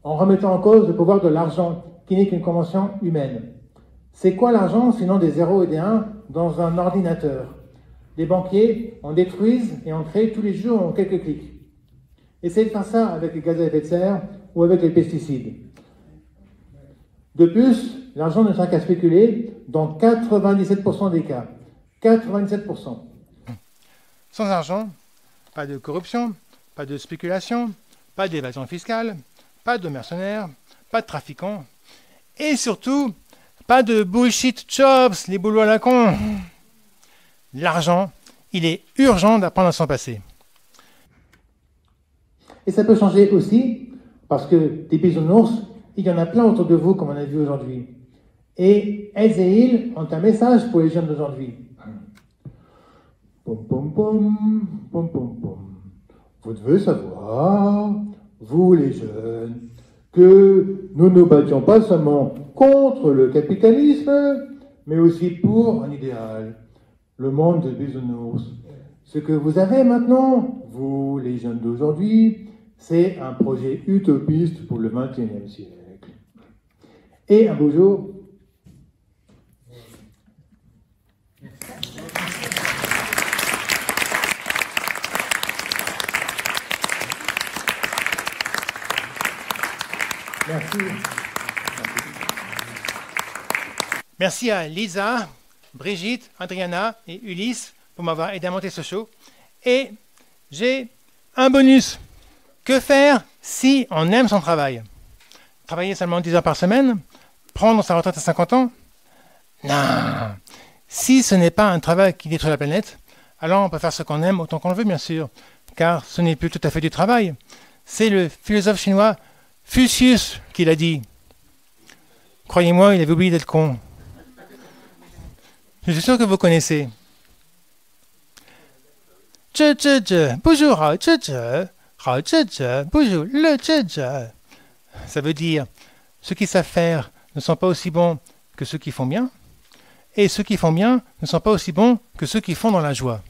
en remettant en cause le pouvoir de l'argent, qui n'est qu'une convention humaine. C'est quoi l'argent sinon des 0 et des 1 dans un ordinateur? Les banquiers en détruisent et en créent tous les jours en quelques clics. Essayez de faire ça avec les gaz à effet de serre ou avec les pesticides. De plus, l'argent ne sert qu'à spéculer dans 97% des cas. 97%. Sans argent, pas de corruption, pas de spéculation, pas d'évasion fiscale, pas de mercenaires, pas de trafiquants, et surtout, pas de bullshit jobs, les boulots à la con. L'argent, il est urgent d'apprendre à s'en passer. Et ça peut changer aussi, parce que des bisounours, il y en a plein autour de vous, comme on a vu aujourd'hui. Et elles et ils ont un message pour les jeunes d'aujourd'hui. Pom pom pom, pom pom pom. Vous devez savoir, vous les jeunes, que nous nous battions pas seulement contre le capitalisme, mais aussi pour un idéal, le monde des bisounours. Ce que vous avez maintenant, vous les jeunes d'aujourd'hui, c'est un projet utopiste pour le XXIe siècle. Et un beau jour, merci. Merci à Lisa, Brigitte, Adriana et Ulysse pour m'avoir aidé à monter ce show. Et j'ai un bonus. Que faire si on aime son travail? Travailler seulement 10 heures par semaine? Prendre sa retraite à 50 ans? Non. Si ce n'est pas un travail qui détruit la planète, alors on peut faire ce qu'on aime autant qu'on le veut, bien sûr. Car ce n'est plus tout à fait du travail. C'est le philosophe chinois Fucius qui l'a dit. Croyez-moi, il avait oublié d'être con. Je suis sûr que vous connaissez. Bonjour, bonjour, ça veut dire, ceux qui savent faire ne sont pas aussi bons que ceux qui font bien, et ceux qui font bien ne sont pas aussi bons que ceux qui font dans la joie.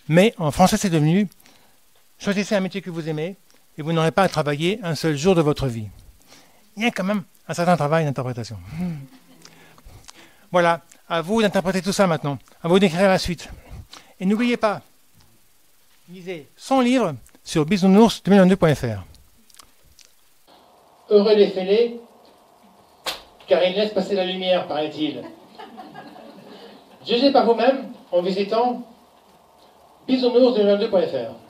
Mais en français, c'est devenu, choisissez un métier que vous aimez, et vous n'aurez pas à travailler un seul jour de votre vie. Il y a quand même un certain travail d'interprétation. Voilà, à vous d'interpréter tout ça maintenant, à vous d'écrire la suite. Et n'oubliez pas, lisez son livre sur bisounours2022.fr. Heureux les fêlés, car ils laissent passer la lumière, paraît-il. Jugez par vous-même en visitant bisounours2022.fr.